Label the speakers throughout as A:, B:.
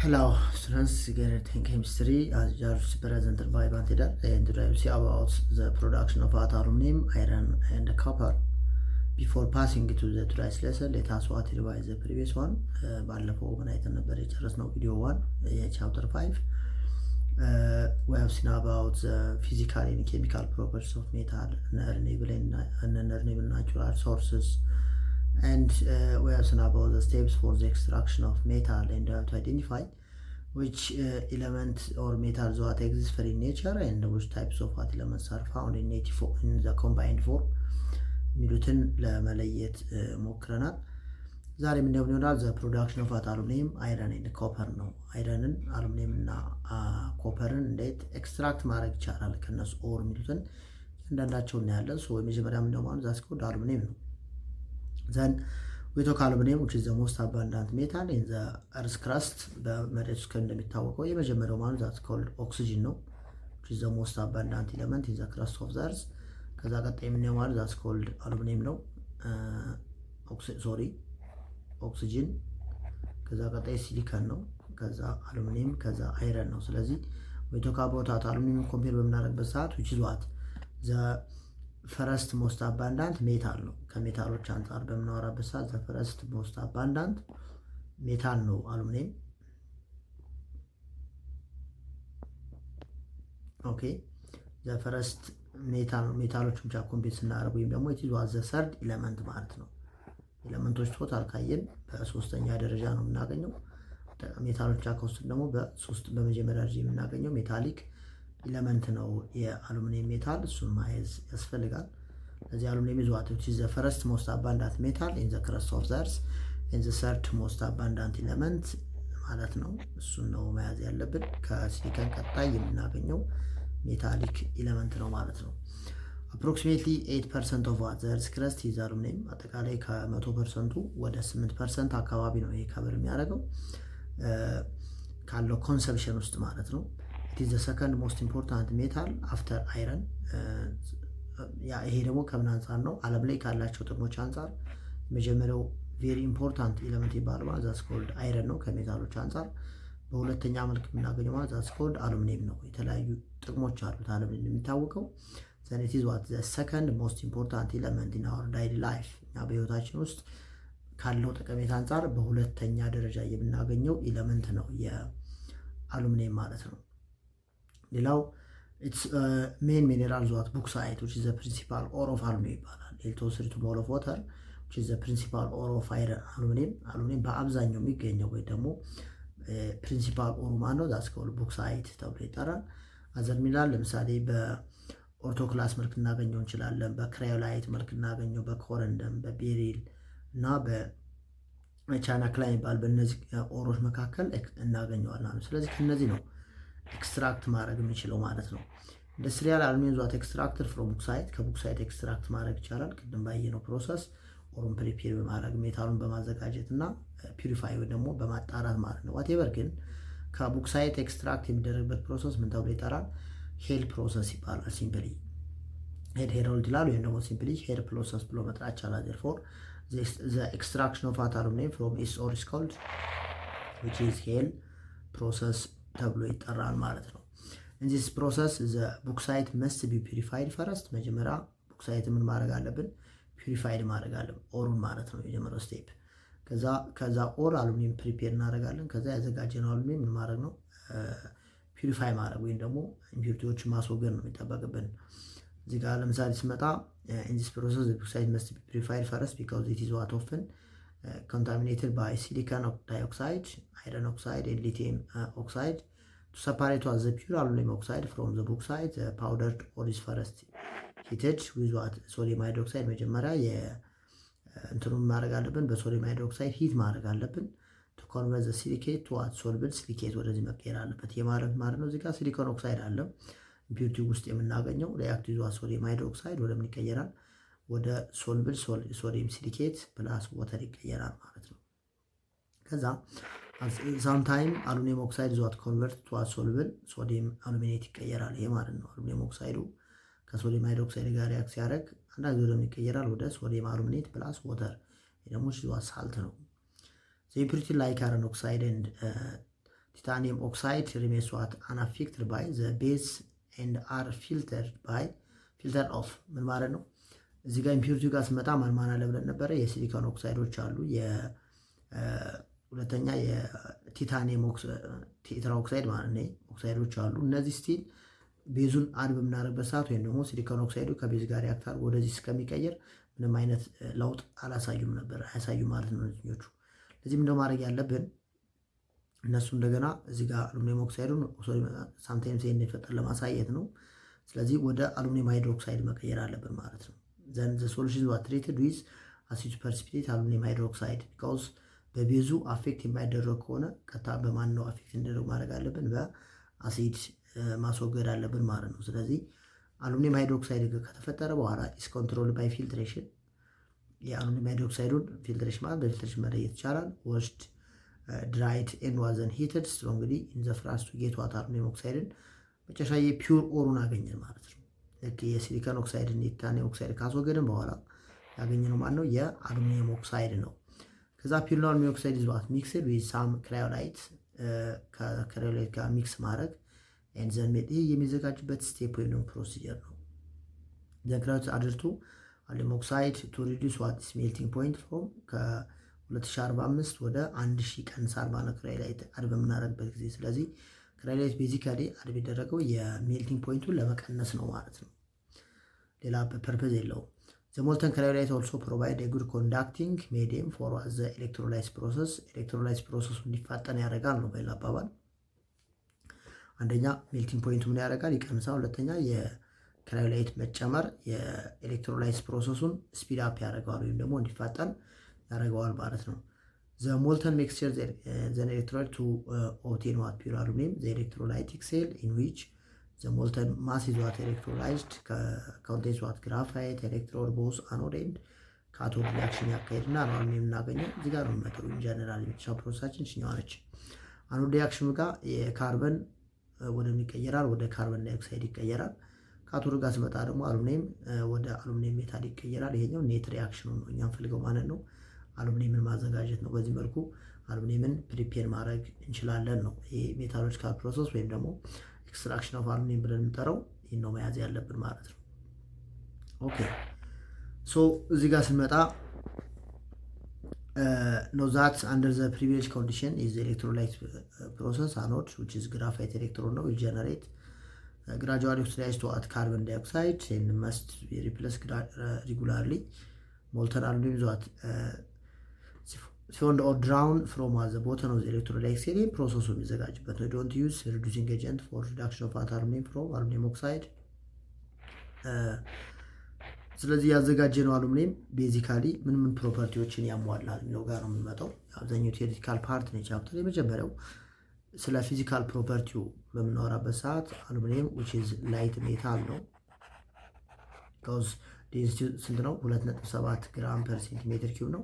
A: Hello, students. Again, in chemistry, as just presented by Bantida, and today we'll see about the production of aluminum, iron, and copper. Before passing to the today's lesson, let us revise the previous one. ባለፈው ምን አይተን ነበር? የጨረስነው video 1, chapter 5. We have seen about the physical and chemical properties of metal, renewable natural sources, and we have seen about the steps for the extraction of metal and to identify which element or metal that exist in nature and which types of what elements are found in the combined form. ሚሉትን ለመለየት ሞክረናል። ዛሬ ምን ይሆናል? the production of aluminum, iron and copper ነው። አይረንን፣ አሉሚኒየም እና ኮፐርን እንዴት ኤክስትራክት ማድረግ ይቻላል ከነሱ ኦር ሚሉትን እንዳንዳቸው እናያለን። ሶ የመጀመሪያ ምን ነው ማለት ዛስ ኮድ አሉሚኒየም ነው። then we talk aluminum, which is the most abundant metal in the earth's crust. በመሬት ውስጥ እንደሚታወቀው የመጀመሪያው ማለት that's called oxygen ነው, which is the most abundant element in the crust of the earth. ከዛ ቀጣይ የምናየው ማለት that's called aluminum ነው። ኦክሲጅን፣ ከዛ ቀጣይ ሲሊከን ነው፣ ከዛ አሉሚኒየም፣ ከዛ አይረን ነው። ስለዚህ we talk about aluminum compare በምናደርግበት ሰዓት which is what the first most abundant metal ነው። ከሜታሎች አንፃር በምናወራበት ሰዓት the first most abundant metal ነው አሉሚኒየም። ኦኬ the first ሜታሎች ብቻ ኮምፒት ስናደርግ ወይም ደግሞ it is the third element ማለት ነው። ኤሌመንቶች ቶታል ካየን በሶስተኛ ደረጃ ነው የምናገኘው። ሜታሎች ከውስጥ ደግሞ በመጀመሪያ ደረጃ የምናገኘው ሜታሊክ ኤሌመንት ነው የአሉሚኒየም ሜታል። እሱን ማየት ያስፈልጋል። ስለዚህ አሉሚኒየም is what which is the first most abundant metal in the crust of the earth and the third most abundant element ማለት ነው። እሱን ነው መያዝ ያለብን። ከሲሊከን ቀጣይ የምናገኘው ሜታሊክ ኤሌመንት ነው ማለት ነው። approximately 8% of what the earth's crust is aluminum. አጠቃላይ ከ100% ወደ 8% አካባቢ ነው ይሄ ከበር የሚያደርገው ካለው ኮንሰፕሽን ውስጥ ማለት ነው። it is the second most important metal after iron. ይሄ ደግሞ ከምን አንፃር ነው? ዓለም ላይ ካላቸው ጥቅሞች አንፃር መጀመሪያው very important element ይባላል ማለት that's called iron ነው ከሜታሎች አንፃር። በሁለተኛ መልክ የምናገኘው ማለት that's called aluminum ነው። የተለያዩ ጥቅሞች አሉት አሉሚኒየም የሚታወቀው። then it is what the second most important element in our daily life. ያ በህይወታችን ውስጥ ካለው ጠቀሜታ አንፃር በሁለተኛ ደረጃ የምናገኘው ኤሌመንት ነው የአሉሚኒየም ማለት ነው። ሌላው it's main minerals what bauxite, which is the principal ore of aluminum ይባላል። የተወሰኑት mole of water, which is the principal ore of iron. አሉሚኒየም በአብዛኛው የሚገኘው ወይ ደግሞ ፕሪንሲፓል ኦሩ ማለት ነው that's called bauxite ተብሎ ይጠራል። አዘር ሚላል ለምሳሌ በኦርቶክላስ መልክ እናገኘው እንችላለን፣ በክራዮላይት መልክ እናገኘው፣ በኮረንደም፣ በቤሪል እና በቻይና ክላይ ይባል በእነዚህ ኦሮች መካከል እናገኘዋለን። ስለዚህ ከነዚህ ነው ኤክስትራክት ማድረግ የምንችለው ማለት ነው። ኢንዱስትሪያል አሉሚኒየም ዛት ኤክስትራክትድ ፍሮም ቡክሳይት፣ ከቡክሳይት ኤክስትራክት ማድረግ ይቻላል። ቅድም ባየነው ፕሮሰስ ኦሩን ፕሪፔር በማድረግ ሜታሉን በማዘጋጀት እና ፒዩሪፋይ ወይ ደግሞ በማጣራት ማለት ነው። ዋቴቨር ግን ከቡክሳይት ኤክስትራክት የሚደረግበት ፕሮሰስ ምን ተብሎ ይጠራል? ሄል ፕሮሰስ ይባላል። ሲምፕሊ ሄድ ይላል ወይም ደግሞ ሲምፕሊ ሄድ ፕሮሰስ ብሎ መጥራት ይቻላል። therefore the extraction of aluminum from its ore is called which is hell process ተብሎ ይጠራል ማለት ነው። in this process the bauxite must be purified first. መጀመሪያ ቡክሳይት ምን ማድረግ አለብን? ፒዩሪፋይድ ማድረግ አለብን፣ ኦሩን ማለት ነው የመጀመሪያው ስቴፕ። ከዛ ኦር አሉሚኒየም ፕሪፔር እናደርጋለን። ከዛ ያዘጋጀነው አሉሚኒየም ምን ማድረግ ነው? ፒዩሪፋይ ማድረግ ወይም ደግሞ ኢምፒውሪቲዎችን ማስወገድ ነው የሚጠበቅብን። እዚህ ጋር ለምሳሌ ሲመጣ in this process the bauxite must be purified first because it is what often contaminated by silicon dioxide, iron oxide and lithium oxide. To separate what the pure aluminum oxide from the bauxite, powdered ore is first heated with what sodium hydroxide. መጀመሪያ እንትኑን ማድረግ አለብን፣ በሶዲየም ሃይድሮክሳይድ ሂት ማድረግ አለብን። to convert the silicate to what soluble silicate ወደዚህ መቀየር አለበት። የማድረግ ማለት ነው። እዚህ ጋር ሲሊኮን ኦክሳይድ አለ ኢምፒውሪቲ ውስጥ የምናገኘው ሪአክት ዊዝ ሶዲየም ሃይድሮክሳይድ ወደ ምን ይቀየራል? ወደ ሶሉብል ሶዲየም ሲሊኬት ፕላስ ወተር ይቀየራል ማለት ነው። ከዛ ሳምታይም አሉሚኒየም ኦክሳይድ is what convert to what soluble ሶዲየም አሉሚኔት ይቀየራል። ይሄ ማለት ነው አሉሚኒየም ኦክሳይዱ ከሶዲየም ሃይድሮክሳይድ ጋር ሪአክት ሲያደርግ አንዳንድ ጊዜ ይቀየራል ወደ ሶዲየም አሉሚኔት ፕላስ ወተር። ይሄ ደግሞ ሳልት ነው። The impurity like iron oxide and ቲታኒየም ኦክሳይድ ሪሜንስ ዋት አንአፌክትድ ባይ ዘ ቤዝ ኤንድ አር ፊልተርድ ኦፍ። ምን ማለት ነው? እዚህ ጋር ኢምፒውሪቲ ጋር ስመጣ ማን አለ ብለን ነበረ? የሲሊኮን ኦክሳይዶች አሉ፣ ሁለተኛ የቲታኒየም ቴትራ ኦክሳይድ ማለት ነው ኦክሳይዶች አሉ። እነዚህ ስቲል ቤዙን አድ በምናደርግበት ሰዓት ወይም ደግሞ ሲሊኮን ኦክሳይዱ ከቤዝ ጋር ሪአክት አድርጎ ወደዚህ እስከሚቀየር ምንም አይነት ለውጥ አያሳዩም ማለት ነው እነዚህኞቹ። ለዚህም እንደው ማድረግ ያለብን እነሱ እንደገና እዚህ ጋር አሉሚኒየም ኦክሳይዱን ሳምታይምስ ይሄን የፈጠር ለማሳየት ነው። ስለዚህ ወደ አሉሚኒየም ሃይድሮክሳይድ መቀየር አለብን ማለት ነው። ዘን ዘ ሶሉሽን ዋት ትሪትድ ዊዝ አሲድ ፐርሲፒቴት አሉሚኒየም ሃይድሮክሳይድ ቢኮዝ በቤዙ አፌክት የማይደረግ ከሆነ ቀጥታ በማን ነው አፌክት እንዲደረግ ማድረግ አለብን? በአሲድ ማስወገድ አለብን ማለት ነው። ስለዚህ አሉሚኒየም ሃይድሮክሳይድ ከተፈጠረ በኋላ ኢስ ኮንትሮል ባይ ፊልትሬሽን። የአሉሚኒየም ሃይድሮክሳይዱን ፊልትሬሽን ማለት በፊልትሬሽን መለየት ይቻላል። ወስድ ድራይድ ኤንድ ዋዘን ሂትድ ስትሮንግሊ ኢን ዘ ፍራስ ቱ ጌት ዋት አሉሚኒየም ኦክሳይድን መጨረሻ የፒውር ኦሩን አገኘን ማለት ነው። ልክ የሲሊኮን ኦክሳይድን የቲታኒየም ኦክሳይድ ካስወገድን በኋላ ያገኘነው ማለት ነው የአሉሚኒየም ኦክሳይድ ነው። ከዛ ፒውር አሉሚኒየም ኦክሳይድ ኢዝ ዋት ሚክስድ ዊዝ ሳም ክራዮላይት ከክራዮላይት ጋር ሚክስ ማድረግ ኤንድ ዘን ሜድ። ይህ የሚዘጋጅበት ስቴፕ ወይም ደግሞ ፕሮሲጀር ነው። ዘን ክራዮላይት አድርቱ አሉሚኒየም ኦክሳይድ ቱ ሪዲዩስ ዋት ኢዝ ሜልቲንግ ፖይንት ፍሮም ከ2045 ወደ 1000 ይቀንሳል ማለት ነው ክራዮላይት አድ በምናደርግበት ጊዜ። ስለዚህ ክራዮላይት ቤዚካሊ አድ የሚደረገው የሜልቲንግ ፖይንቱን ለመቀነስ ነው ማለት ነው። ሌላ ፐርፐዝ የለውም። The molten cryolite also provide a good conducting medium for the electrolysis process. Electrolysis process እንዲፋጠን ያደርጋል ነው በሌላ አባባል። አንደኛ ሜልቲንግ ፖይንቱ ምን ያደርጋል? ይቀንሳል። ሁለተኛ የክራዮላይት መጨመር የኤሌክትሮላይሲስ ፕሮሰሱን ስፒድ አፕ ያደርገዋል ወይም ደግሞ እንዲፋጠን ያደርገዋል ማለት ነው። The molten mixture then electrolyte to obtain what pure aluminum. The electrolytic cell in which the molten mass is what electrolyzed contains what graphite, electrode, both anode and cathode reaction ያካሄድና ነው አሉሚኒየም እናገኘው። እዚህ ጋር ነው መተው ኢንጀነራል ብቻ ፕሮሰሳችን እኛው ነች። አኖድ ሪአክሽኑ ጋር የካርበን ወደምን ይቀየራል? ወደ ካርበን ዳይኦክሳይድ ይቀየራል። ካቶድ ጋር ስመጣ ደግሞ አሉሚኒየም ወደ አሉሚኒየም ሜታል ይቀየራል። ይሄኛው ኔት ሪአክሽኑ ነው እኛም ፈልገው ማለት ነው። አሉሚኒየምን ማዘጋጀት ነው። በዚህ መልኩ አሉሚኒየምን ፕሪፔር ማድረግ እንችላለን ነው። ይሄ ሜታሎጂካል ፕሮሰስ ወይም ደግሞ ኤክስትራክሽን ኦፍ አሉሚኒየም ብለን የምንጠራው ይህን ነው መያዝ ያለብን ማለት ነው። ኦኬ ሶ እዚህ ጋር ስንመጣ know that under the privileged condition is the electrolyte process anode which is graphite electrode will generate gradually oxidized to add carbon dioxide and must be replaced regularly. Molten aluminum is what found or drowned from at the bottom of the electrolyte cell process የሚዘጋጅበት ነው። don't use reducing agent for reduction of aluminum from aluminum oxide። ስለዚህ ያዘጋጀነው አሉሚኒየም ቤዚካሊ ምን ፕሮፐርቲዎችን ያሟላል የሚለው ጋር ነው የምንመጣው። አብዛኛው ቴዎሪቲካል ፓርት ነው ቻፕተር። የመጀመሪያው ስለ ፊዚካል ፕሮፐርቲው በምናወራበት ሰዓት አሉሚኒየም which is light metal ነው። because ዴንሲቲው ስንት ነው? 2.7 ግራም ፐር ሴንቲሜትር ኪዩብ ነው።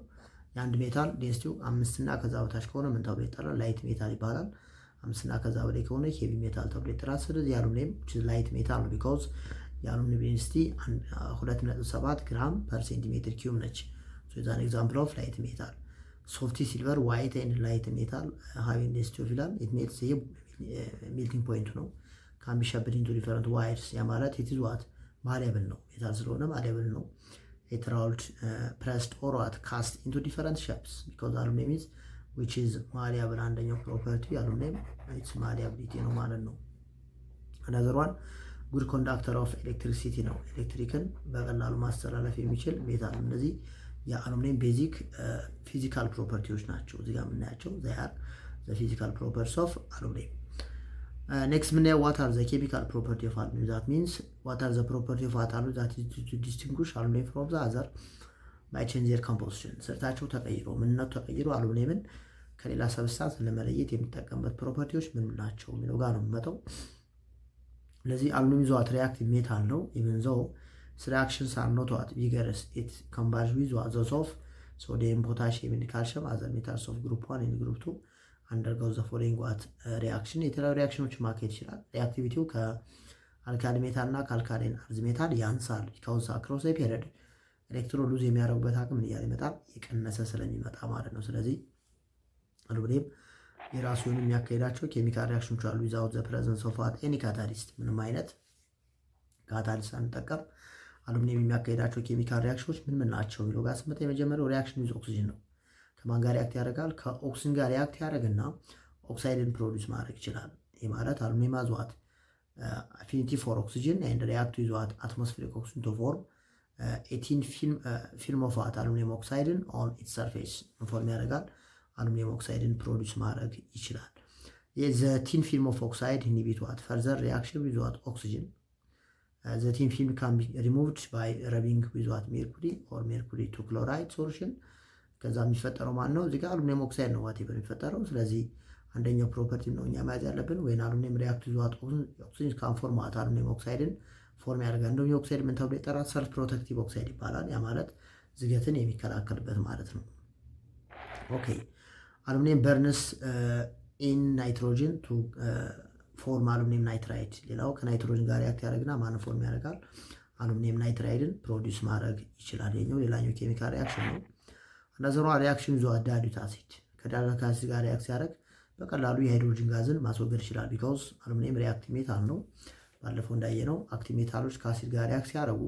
A: የአንድ ሜታል ዴንሲቲው 5 እና ከዛ በታች ከሆነ ምን ተብሎ ይጠራል? ላይት ሜታል ይባላል። 5 እና ከዛ በላይ ከሆነ ሄቪ ሜታል ተብሎ ይጠራል። ስለዚህ አሉሚኒየም which is light metal ነው because የአሉሚኒየም ዴንሲቲ 2.7 ግራም ፐር ሴንቲሜትር ኪዩብ ነች። so is an example of light metal. soft silver, white and light metal having density of ilan it makes a melting point ነው። can be shaped into different wires ያ ማለት it is what malleable ነው። ሜታል ስለሆነ malleable ነው። it rolled pressed or what cast into different shapes because aluminum is which is malleable አንደኛው ፕሮፐርቲ አሉሚኒየም its malleability ነው ማለት ነው። another one good conductor of electricity ነው። ኤሌክትሪክን በቀላሉ ማስተላለፍ የሚችል ሜታል። እነዚህ የአሉሚኒየም ቤዚክ ፊዚካል ፕሮፐርቲዎች ናቸው። እዚህ ጋር የምናያቸው they are the physical properties of aluminum. Next ምናየው what are the chemical property of aluminum. that means what are the property of aluminum that is to distinguish aluminum from the other by change their composition. ሰርታቸው ተቀይሮ ምንነቱ ተቀይሮ አሉሚኒየምን ከሌላ ሰብስታንስ ለመለየት የሚጠቀምበት ፕሮፐርቲዎች ምን ናቸው የሚለው ጋር ነው የምመጣው። ለዚህ አሉሚኒየም is what reactive metal ነው። even though its reactions are not what vigorous it combines with those of sodium, potassium and calcium other metals of group 1 and group 2 undergo the following what reaction. የተለያዩ ሪአክሽኖች ማካሄድ ይችላል። ሪአክቲቪቲው ከአልካሊ ሜታል እና ከአልካሊን አርዝ ሜታል ያንሳል። because across a period ኤሌክትሮን ሉዝ የሚያደርጉበት አቅም እያለ ይመጣል፣ የቀነሰ ስለሚመጣ ማለት ነው። ስለዚህ አሉሚኒየም የራሱ የሆኑ የሚያካሄዳቸው ኬሚካል ሪያክሽኖች አሉ። ዊዛውት ዘ ፕሬዘንስ ኦፍ ዋት ኤኒ ካታሊስት፣ ምንም አይነት ካታሊስት አንጠቀም አሉሚኒየም የሚያካሄዳቸው ኬሚካል ሪያክሽኖች ምን ምን ናቸው የሚለው ጋር ስመጣ የመጀመሪያው ሪያክሽን ዊዝ ኦክሲጅን ነው። ከማን ጋር ሪያክት ያደርጋል? ከኦክሲጅን ጋር ሪያክት ያደርግና ኦክሳይድን ፕሮዲውስ ማድረግ ይችላል። ይህ ማለት አሉሚኒየም ሃዝ ዋት አፊኒቲ ፎር ኦክሲጅን ኤንድ ሪያክት ዊዝ ዋት አትሞስፌሪክ ኦክሲጅን ቱ ፎርም 18 ፊልም ኦፍ ዋት አሉሚኒየም ኦክሳይድን ኦን ኢትስ ሰርፌስ ኢንፎርም ያደርጋል። አሉሚኒየም ኦክሳይድን ፕሮዲውስ ማድረግ ይችላል። ዘ ቲን ፊልም ኦፍ ኦክሳይድ ኢንሂቢት ዋት ፈርዘር ሪያክሽን ዊዝ ዋት ኦክሲጅን ዘ ቲን ፊልም ካን ቢ ሪሙቭድ ባይ ረቢንግ ዊዝ ዋት ሜርኩሪ ኦር ሜርኩሪ ቱ ክሎራይድ ሶሉሽን። ከዛ የሚፈጠረው ማን ነው? እዚህ ጋር አሉሚኒየም ኦክሳይድ ነው ዋት የሚፈጠረው። ስለዚህ አንደኛው ፕሮፐርቲ ነው እኛ መያዝ ያለብን። ወይን አሉሚኒየም ሪያክት ዊዝ ዋት ኦክሲጅን ካን ፎርም ዋት አሉሚኒየም ኦክሳይድን ፎርም ያደርጋል። እንደውም የኦክሳይድ ምን ተብሎ ይጠራል? ሰልፍ ፕሮቴክቲቭ ኦክሳይድ ይባላል። ያ ማለት ዝገትን የሚከላከልበት ማለት ነው። ኦኬ አሉሚኒየም በርንስ ኢን ናይትሮጅን ቱ ፎርም አሉሚኒየም ናይትራይድ። ሌላው ከናይትሮጅን ጋር ሪያክት ያደርግና ማን ፎርም ያደርጋል? አሉሚኒየም ናይትራይድን ፕሮዲውስ ማድረግ ይችላል። ሌላኛው ኬሚካል ሪያክሽን ነው። እነዚህሯ ሪያክሽን ይዞ ዳዩት አሲድ ከዳዩት አሲድ ጋር ሪያክት ሲያደርግ በቀላሉ የሃይድሮጅን ጋዝን ማስወገድ ይችላል። ቢካውዝ አሉሚኒየም ሪአክቲቭ ሜታል ነው። ባለፈው እንዳየነው አክቲቭ ሜታሎች ከአሲድ ጋር ሪያክት ሲያደርጉ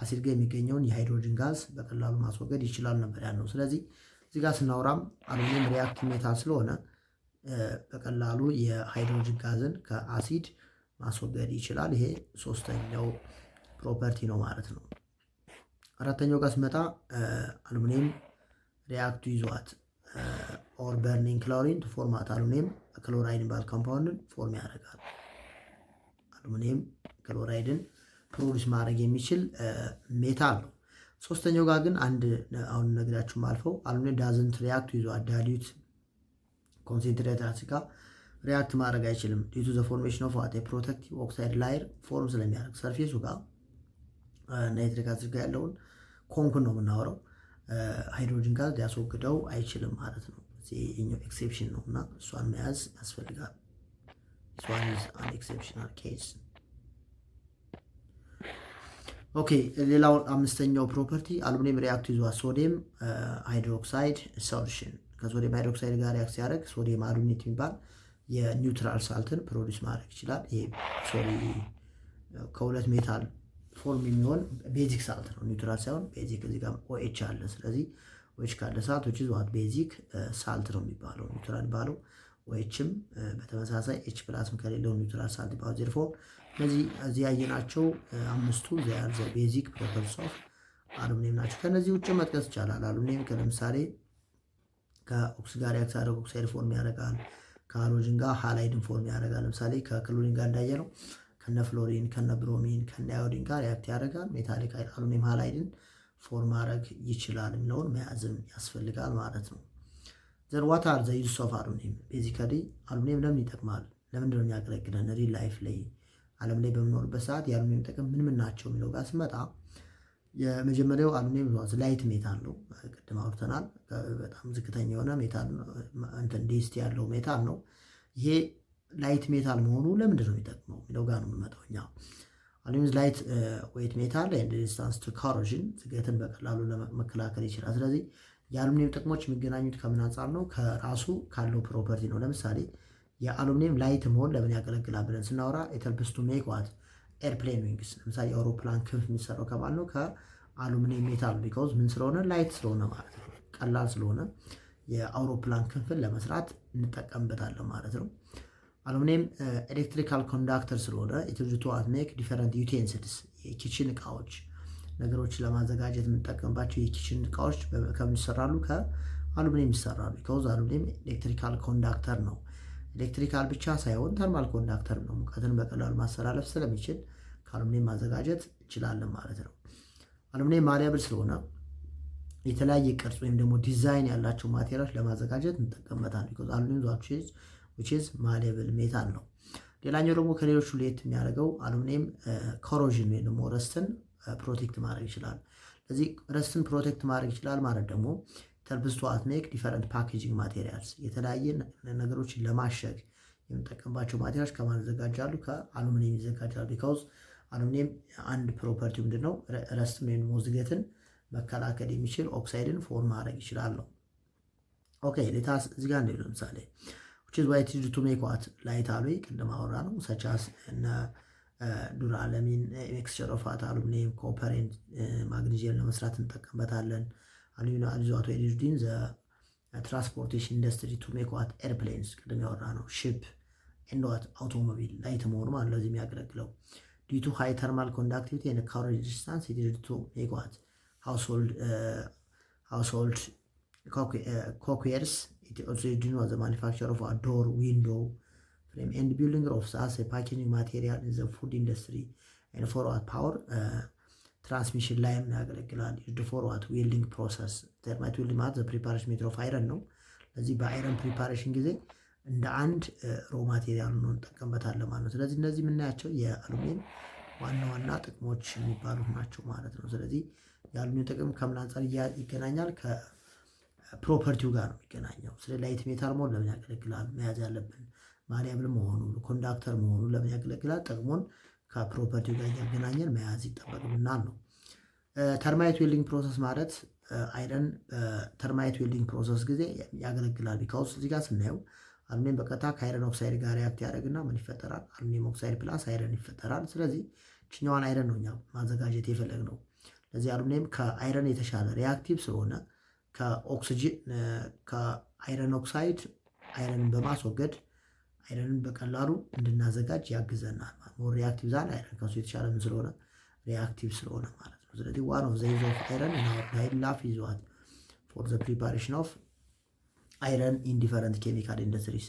A: አሲድ ጋር የሚገኘውን የሃይድሮጅን ጋዝ በቀላሉ ማስወገድ ይችላል ነበር ያልነው። ስለዚህ እዚህ ጋር ስናወራም አሉሚኒየም ሪአክቲቭ ሜታል ስለሆነ በቀላሉ የሃይድሮጅን ጋዝን ከአሲድ ማስወገድ ይችላል። ይሄ ሶስተኛው ፕሮፐርቲ ነው ማለት ነው። አራተኛው ጋር ስመጣ አሉሚኒየም ሪአክቱ ይዟት ኦር በርኒንግ ክሎሪን ቱ ፎርማት አሉሚኒየም ክሎራይድ ባል ኮምፓውንድን ፎርም ያደርጋል። አሉሚኒየም ክሎራይድን ፕሮዲውስ ማድረግ የሚችል ሜታል ነው። ሶስተኛው ጋር ግን አንድ አሁን ነግራችሁም አልፈው አሉሚኒየም ዳዝንት ሪአክት ዊዝ ዳይሉት ኮንሰንትሬትድ አሲድ ጋር ሪአክት ማድረግ አይችልም። ዲዩ ቱ ዘ ፎርሜሽን ኦፍ ዋት ፕሮቴክቲቭ ኦክሳይድ ላየር ፎርም ስለሚያደርግ ሰርፌሱ ጋር ናይትሪክ አሲድ ጋር ያለውን ኮንኩን ነው የምናወራው። ሃይድሮጅን ጋዝ ሊያስወግደው አይችልም ማለት ነው። ይሄኛው ኤክሴፕሽን ነው እና እሷን መያዝ ያስፈልጋል። እሷን ኢዝ አን ኤክሴፕሽናል ኬስ። ኦኬ ሌላው አምስተኛው ፕሮፐርቲ አሉሚኒየም ሪአክት ዊዝ ሶዲየም ሃይድሮክሳይድ ሶሉሽን። ከሶዲየም ሃይድሮክሳይድ ጋር ሪአክት ሲያደርግ ሶዲየም አሉሚኔት የሚባል የኒውትራል ሳልትን ፕሮዲውስ ማድረግ ይችላል። ይሄ ከሁለት ሜታል ፎርም የሚሆን ቤዚክ ሳልት ነው። ኒውትራል ሳይሆን ቤዚክ። እዚህ ጋር ኦኤች አለ። ስለዚህ ኦኤች ካለ ሳልት which is what ቤዚክ ሳልት ነው የሚባለው ኒውትራል የሚባለው። ኦኤችም በተመሳሳይ ኤች ፕላስም ከሌለው ኒውትራል ሳልት ይባላል። ዜርፎር እነዚህ እዚህ ያየናቸው አምስቱ ዘ ቤዚክ ፕሮፐርቲስ ኦፍ አሉሚኒየም ናቸው። ከነዚህ ውጭ መጥቀስ ይቻላል። አሉሚኒየም ለምሳሌ ከኦክሲጅን ጋር ሪአክት ሲያደርግ ኦክሳይድ ፎርም ያደርጋል። ከሃሎጅን ጋር ሃላይድን ፎርም ያደርጋል። ለምሳሌ ከክሎሪን ጋር እንዳየነው ከነ ፍሎሪን ከነ ብሮሚን ከነ አዮዲን ጋር ሪአክት ያደርጋል። ሜታሊክ አሉሚኒየም ሃላይድን ፎርም ማድረግ ይችላል የሚለውን መያዝም ያስፈልጋል ማለት ነው። ዘን ዋት አር ዘ ዩዝስ ኦፍ አሉሚኒየም? ቤዚካሊ አሉሚኒየም ለምን ይጠቅማል? ለምንድን ነው የሚያገለግለን? ሪል ላይፍ ላይ ዓለም ላይ በምኖርበት ሰዓት የአሉሚኒየም ጥቅም ምን ምን ናቸው የሚለው ጋር ስመጣ የመጀመሪያው አሉሚኒየም ላይት ሜታል ነው። ቅድም አውርተናል። በጣም ዝቅተኛ የሆነ ሜታል እንትን ዴንሲቲ ያለው ሜታል ነው። ይሄ ላይት ሜታል መሆኑ ለምንድን ነው የሚጠቅመው የሚለው ጋር ነው የምንመጣው እኛ። አሉሚኒየም ላይት ዌይት ሜታል ኤንድ ሬዚስታንስ ቱ ኮሮዥን ዝገትን በቀላሉ ለመከላከል ይችላል። ስለዚህ የአሉሚኒየም ጥቅሞች የሚገናኙት ከምን አንጻር ነው? ከራሱ ካለው ፕሮፐርቲ ነው። ለምሳሌ የአሉሚኒየም ላይት መሆን ለምን ያገለግላል ብለን ስናወራ ኢትሄልፕስ ቱ ሜክ ዋት ኤርፕሌን ዊንግስ። ለምሳሌ የአውሮፕላን ክንፍ የሚሰራው ከማለት ነው ከአሉሚኒየም ሜታል ቢካውዝ ምን ስለሆነ ላይት ስለሆነ ማለት ነው። ቀላል ስለሆነ የአውሮፕላን ክንፍን ለመስራት እንጠቀምበታለን ማለት ነው። አሉሚኒየም ኤሌክትሪካል ኮንዳክተር ስለሆነ ኢትዩዝድ ቱ ሜክ ዲፈረንት ዩቴንሲልስ የኪችን እቃዎች ነገሮችን ለማዘጋጀት የምንጠቀምባቸው የኪችን እቃዎች ከምን ይሰራሉ? ከአሉሚኒየም ይሰራሉ። ቢካውዝ አሉሚኒየም ኤሌክትሪካል ኮንዳክተር ነው። ኤሌክትሪካል ብቻ ሳይሆን ተርማል ኮንዳክተር ነው። ሙቀትን በቀላሉ ማስተላለፍ ስለሚችል ከአሉሚኒየም ማዘጋጀት እንችላለን ማለት ነው። አሉሚኒየም ማሊያብል ስለሆነ የተለያየ ቅርጽ ወይም ደግሞ ዲዛይን ያላቸው ማቴሪያሎች ለማዘጋጀት እንጠቀምበታለን። ቢካውዝ አሉሚኒየም which is malleable ሜታል ነው። ሌላኛው ደግሞ ከሌሎቹ ለየት የሚያደርገው አሉሚኒየም ኮሮዥን ወይም ደግሞ ረስትን ፕሮቴክት ማድረግ ይችላል። ስለዚህ ረስትን ፕሮቴክት ማድረግ ይችላል ማለት ደግሞ ተርብስ ቱ ሜክ ዲፈረንት ፓኬጂንግ ማቴሪያልስ የተለያየ ነገሮችን ለማሸግ የምንጠቀምባቸው ማቴሪያሎች ከማን ይዘጋጃሉ? ከአሉሚኒየም ይዘጋጃሉ። ቢካውዝ አሉሚኒየም አንድ ፕሮፐርቲ ምንድነው? ረስትን ወይም ዝገትን መከላከል የሚችል ኦክሳይድን ፎርም ማድረግ ይችላል ነው። ኦኬ ሌታስ እዚህ ጋር እንደው ለምሳሌ which is why it is to make what light alloy ቅድም አወራ ነው such as እነ ዱራለሚን ሚክስቸር ኦፍ አሉሚኒየም ኮፐር ማግኒዚየም ለመስራት እንጠቀምበታለን። አሉሚኒየም አብዛቶ ኤዲዲን ዘ ትራንስፖርቴሽን ኢንዱስትሪ ቱ ሜክ ዋት ኤርፕሌንስ ቅድም ያወራ ነው ሺፕ ኤንድ ዋት አውቶሞቢል ላይት መሆኑ ማለት ለዚህ የሚያገለግለው ዲቱ ሃይ ተርማል ኮንዳክቲቪቲ ኤንድ ካሎሪ ሬዚስታንስ ኢት ኢዝ ቱ ሜክ ዋት household cookwares. It also is the manufacture of a door, window, frame, and building of as a packaging material in the food industry. And for what power transmission line ያገለግላል used for what welding process. Thermite welding ማለት the preparation method of iron ነው። ለዚህ በአይረን ፕሪፓሬሽን ጊዜ እንደ አንድ ሮ ማቴሪያል ነው እንጠቀምበታለን ማለት ነው። ስለዚህ እነዚህ የምናያቸው የአሉሚኒየም ዋና ጥቅሞች የሚባሉት ናቸው ማለት ነው። ስለዚህ የአሉሚኒየም ጥቅም ከምን አንፃር ይገናኛል? ከፕሮፐርቲው ጋር ነው የሚገናኘው። ስለ ላይት ሜታል መሆን ለምን ያገለግላል? መያዝ ያለብን ማሊያብል መሆኑ ኮንዳክተር መሆኑ ለምን ያገለግላል? ጥቅሙን ከፕሮፐርቲው ጋር እያገናኘን መያዝ ይጠበቅብናል ነው። ተርማይት ዌልዲንግ ፕሮሰስ ማለት አይረን ተርማይት ዌልዲንግ ፕሮሰስ ጊዜ ያገለግላል። ቢካውስ እዚህ ጋር ስናየው አሉሚኒየም በቀጥታ ከአይረን ኦክሳይድ ጋር ሪያክት ያደርግና ምን ይፈጠራል? አሉሚኒየም ኦክሳይድ ፕላስ አይረን ይፈጠራል። ስለዚህ ችኛዋን አይረን ነው እኛ ማዘጋጀት የፈለግነው። ለዚህ አሉሚኒየም ከአይረን የተሻለ ሪያክቲቭ ስለሆነ ከኦክሲጅን ከአይረን ኦክሳይድ አይረንን በማስወገድ አይረንን በቀላሉ እንድናዘጋጅ ያግዘናል ማለት ነው። ሪያክቲቭ ዛን አይረን ከሱ የተሻለ ምን ስለሆነ ሪያክቲቭ ስለሆነ ማለት ነው። ስለዚህ ዋን ኦፍ ዘ ዩዝ ኦፍ አይረን ኢን አወር ዳይሊ ላይፍ ኢዝ ዋት ፎር ዘ ፕሪፓሬሽን ኦፍ አይረን ኢን ዲፈረንት ኬሚካል ኢንዱስትሪስ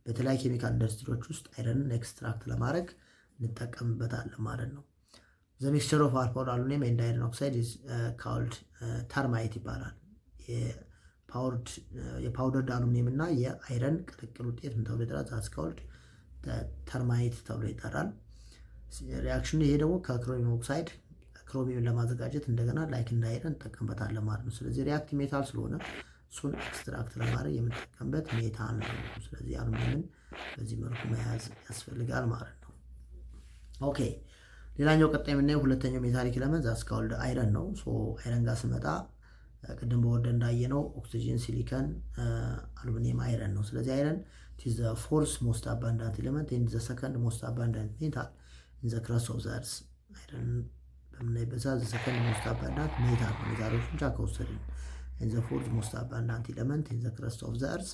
A: በተለያዩ ኬሚካል ኢንዱስትሪዎች ውስጥ አይረንን ኤክስትራክት ለማድረግ እንጠቀምበታለን ማለት ነው። ዘ ሚክስቸር ኦፍ powdered aluminum and iron oxide is called ተርማይት ይባላል። የፓውደርድ አሉሚኒየም እና የአይረን ቅልቅል ውጤት ምን ተብሎ ይጠራል? ዛትስ ኮልድ ተርማይት ተብሎ ይጠራል። ሪአክሽኑ ይሄ ደግሞ ከክሮሚየም ኦክሳይድ ክሮሚየም ለማዘጋጀት እንደገና ላይክ እንደ አይረን እንጠቀምበታለን ማለት ነው። ስለዚህ ሪአክቲቭ ሜታል ስለሆነ እሱን ኤክስትራክት ለማድረግ የምንጠቀምበት ሜታል ነው። ስለዚህ አሉሚኒየምን በዚህ መልኩ መያዝ ያስፈልጋል ማለት ነው። ኦኬ ሌላኛው ቀጣይ የምናየው ሁለተኛው ሜታሊክ ኤሌመንት ዛትስ ኮልድ አይረን ነው። ሶ አይረን ጋር ስመጣ ቅድም በወርደ እንዳየነው ኦክሲጅን፣ ሲሊከን፣ አሉሚኒየም አይረን ነው። ስለዚህ አይረን ኢዝ ዘ ፎርስ ሞስት አባንዳንት ኤሌመንት ኤንድ ዘ ሰከንድ ሞስት አባንዳንት ሜታል ኢን ዘ ክረስት ኦፍ ዘ እርዝ። አይረን በምናይበት ሰዓት ዘ ሰከንድ ሞስት አባንዳንት ሜታል ነው። ሜታሎች ብቻ ከወሰድን ኤንድ ዘ ፎርዝ ሞስት አባንዳንት ኤሌመንት ኢን ዘ ክረስት ኦፍ ዘ እርዝ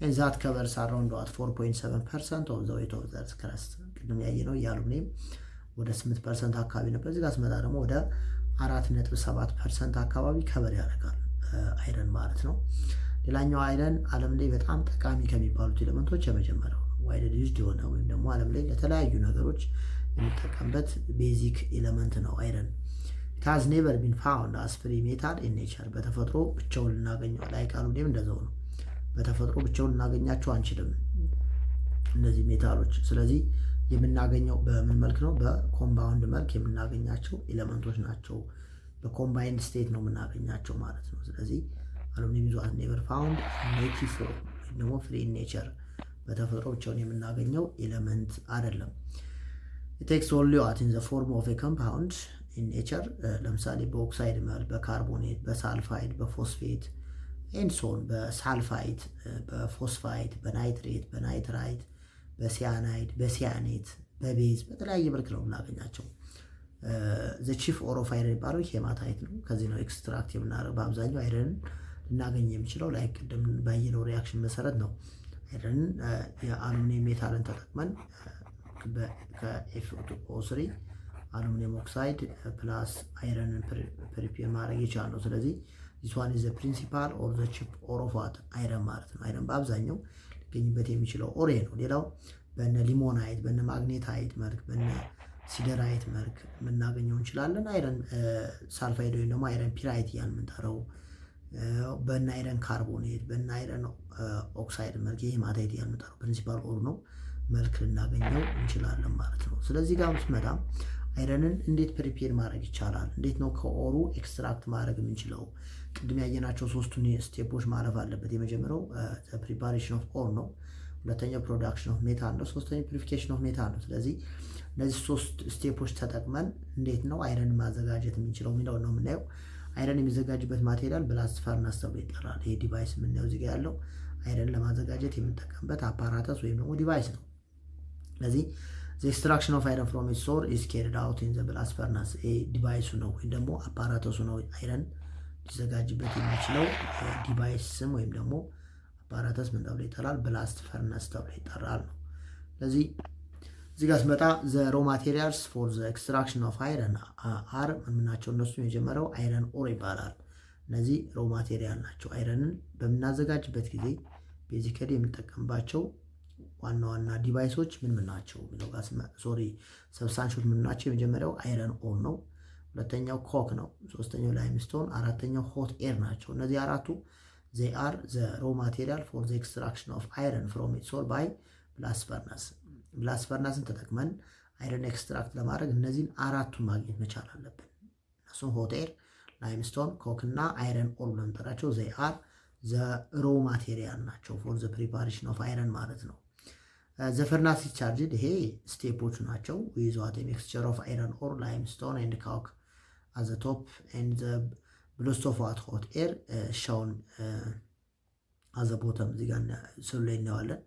A: ኤንድ ዛት ከቨርስ አራውንድ 4.7% ኦፍ ዘ ዌይት ኦፍ ዘ እርዝ ክረስት። ቅድም ያየነው የአሉሚኒየም ወደ 8% አካባቢ ነበር። እዚህ ጋር ስመጣ ደግሞ ወደ 4.7% አካባቢ ከበር ያደርጋል አይረን ማለት ነው። ሌላኛው አይረን ዓለም ላይ በጣም ጠቃሚ ከሚባሉት ኤሌመንቶች የመጀመሪያው ነው። ዋይድሊ ዩዝድ የሆነ ወይም ደግሞ ዓለም ላይ ለተለያዩ ነገሮች የሚጠቀምበት ቤዚክ ኤሌመንት ነው አይረን። it has never been found as free metal in nature በተፈጥሮ ብቻውን ልናገኘው ላይክ አሉሚኒየም እንደዛው ነው። በተፈጥሮ ብቻውን ልናገኛቸው አንችልም እነዚህ ሜታሎች። ስለዚህ የምናገኘው በምን መልክ ነው? በኮምፓውንድ መልክ የምናገኛቸው ኤሌመንቶች ናቸው። በኮምባይንድ ስቴት ነው የምናገኛቸው ማለት ነው። ስለዚህ አሉሚኒየም is never found native form ወይም ደግሞ ፍሪ ኢን ኔቸር በተፈጥሮ ብቻውን የምናገኘው ኤሌመንት አይደለም። it takes only what in the form of a compound in nature ለምሳሌ በኦክሳይድ መልክ፣ በካርቦኔት፣ በሳልፋይድ፣ በፎስፌት ኤንድ ሶን በሳልፋይት፣ በፎስፋይት፣ በናይትሬት፣ በናይትራይት፣ በሲያናይድ፣ በሲያኔት፣ በቤዝ በተለያየ መልክ ነው የምናገኛቸው። ዘ ቺፍ ኦር ኦፍ አይረን የሚባለው ሄማታይት ነው። ከዚህ ነው ኤክስትራክት የምናደርገው። በአብዛኛው አይረንን ልናገኝ የሚችለው ላይ ቅድም ባየነው ሪያክሽን መሰረት ነው። አይረንን የአሉሚኒየም ሜታልን ተጠቅመን ከኤፍኦ3 አሉሚኒየም ኦክሳይድ ፕላስ አይረንን ፕሪፔር ማድረግ የቻልነው። ስለዚህ ዚስ ዋን ኢዝ ዘ ፕሪንሲፓል ኦር ዘ ቺፍ ኦር ኦፍ ዋት አይረን ማለት ነው። አይረን በአብዛኛው ሊገኝበት የሚችለው ኦሬ ነው። ሌላው በነ ሊሞናይት፣ በነ ማግኔታይት መልክ፣ በነ ሲደራይት መልክ የምናገኘው እንችላለን። አይረን ሳልፋይድ ወይም ደግሞ አይረን ፒራይት ያን የምንጠራው በነ አይረን ካርቦኔት፣ በነ አይረን ኦክሳይድ መልክ ይሄ ማታይት ያን የምንጠራው ፕሪንሲፓል ኦር ነው መልክ ልናገኘው እንችላለን ማለት ነው። ስለዚህ ጋር ስመጣ አይረንን እንዴት ፕሪፔር ማድረግ ይቻላል? እንዴት ነው ከኦሩ ኤክስትራክት ማድረግ የምንችለው? ቅድም ያየናቸው ሶስቱን ስቴፖች ማለፍ አለበት። የመጀመሪያው ፕሪፓሬሽን ኦፍ ኦር ነው። ሁለተኛው ፕሮዳክሽን ኦፍ ሜታል ነው። ሶስተኛው ፒሪፊኬሽን ኦፍ ሜታል ነው። ስለዚህ እነዚህ ሶስት ስቴፖች ተጠቅመን እንዴት ነው አይረን ማዘጋጀት የምንችለው የሚለው ነው የምናየው። አይረን የሚዘጋጅበት ማቴሪያል ብላስት ፈርናስ ተብሎ ይጠራል። ይሄ ዲቫይስ የምናየው እዚህ ጋር ያለው አይረን ለማዘጋጀት የምንጠቀምበት አፓራተስ ወይም ደግሞ ዲቫይስ ነው። ስለዚህ the extraction of iron from its ore is carried out in the blast furnace ዲቫይሱ ነው ወይም ደግሞ አፓራተሱ ነው አይረን ሊዘጋጅበት የሚችለው ዲቫይስ ስም ወይም ደግሞ አፓራተስ ምን ተብሎ ይጠራል? ብላስት ፈርነስ ተብሎ ይጠራል ነው። ስለዚህ እዚህ ጋር ስመጣ the raw materials for the extraction of iron are ምናቸው? እነሱ የጀመረው አይረን ኦር ይባላል። እነዚህ ሮ ማቴሪያል ናቸው። አይረንን በምናዘጋጅበት ጊዜ ቤዚካሊ የምንጠቀምባቸው ዋና ዋና ዲቫይሶች ምን ናቸው? ሰብስታንሾች ምን ናቸው? የመጀመሪያው አይረን ኦር ነው። ሁለተኛው ኮክ ነው። ሶስተኛው ላይምስቶን፣ አራተኛው ሆት ኤር ናቸው። እነዚህ አራቱ they are the raw material for the extraction of iron from its ore by blast furnace ብላስት ፈርናስን ተጠቅመን አይረን ኤክስትራክት ለማድረግ እነዚህን አራቱን ማግኘት መቻል አለብን። እሱም ሆት ኤር፣ ላይምስቶን፣ ኮክ እና አይረን ኦር ብለን እንጠራቸው they are the raw material ናቸው for the preparation of iron ማለት ነው። the furnace is charged ይሄ ስቴፖቹ ናቸው። with what a mixture of iron ore, limestone and coke at the top and the blast of hot air shown at the bottom እዚህ ጋር ስሉ ላይ እናየዋለን።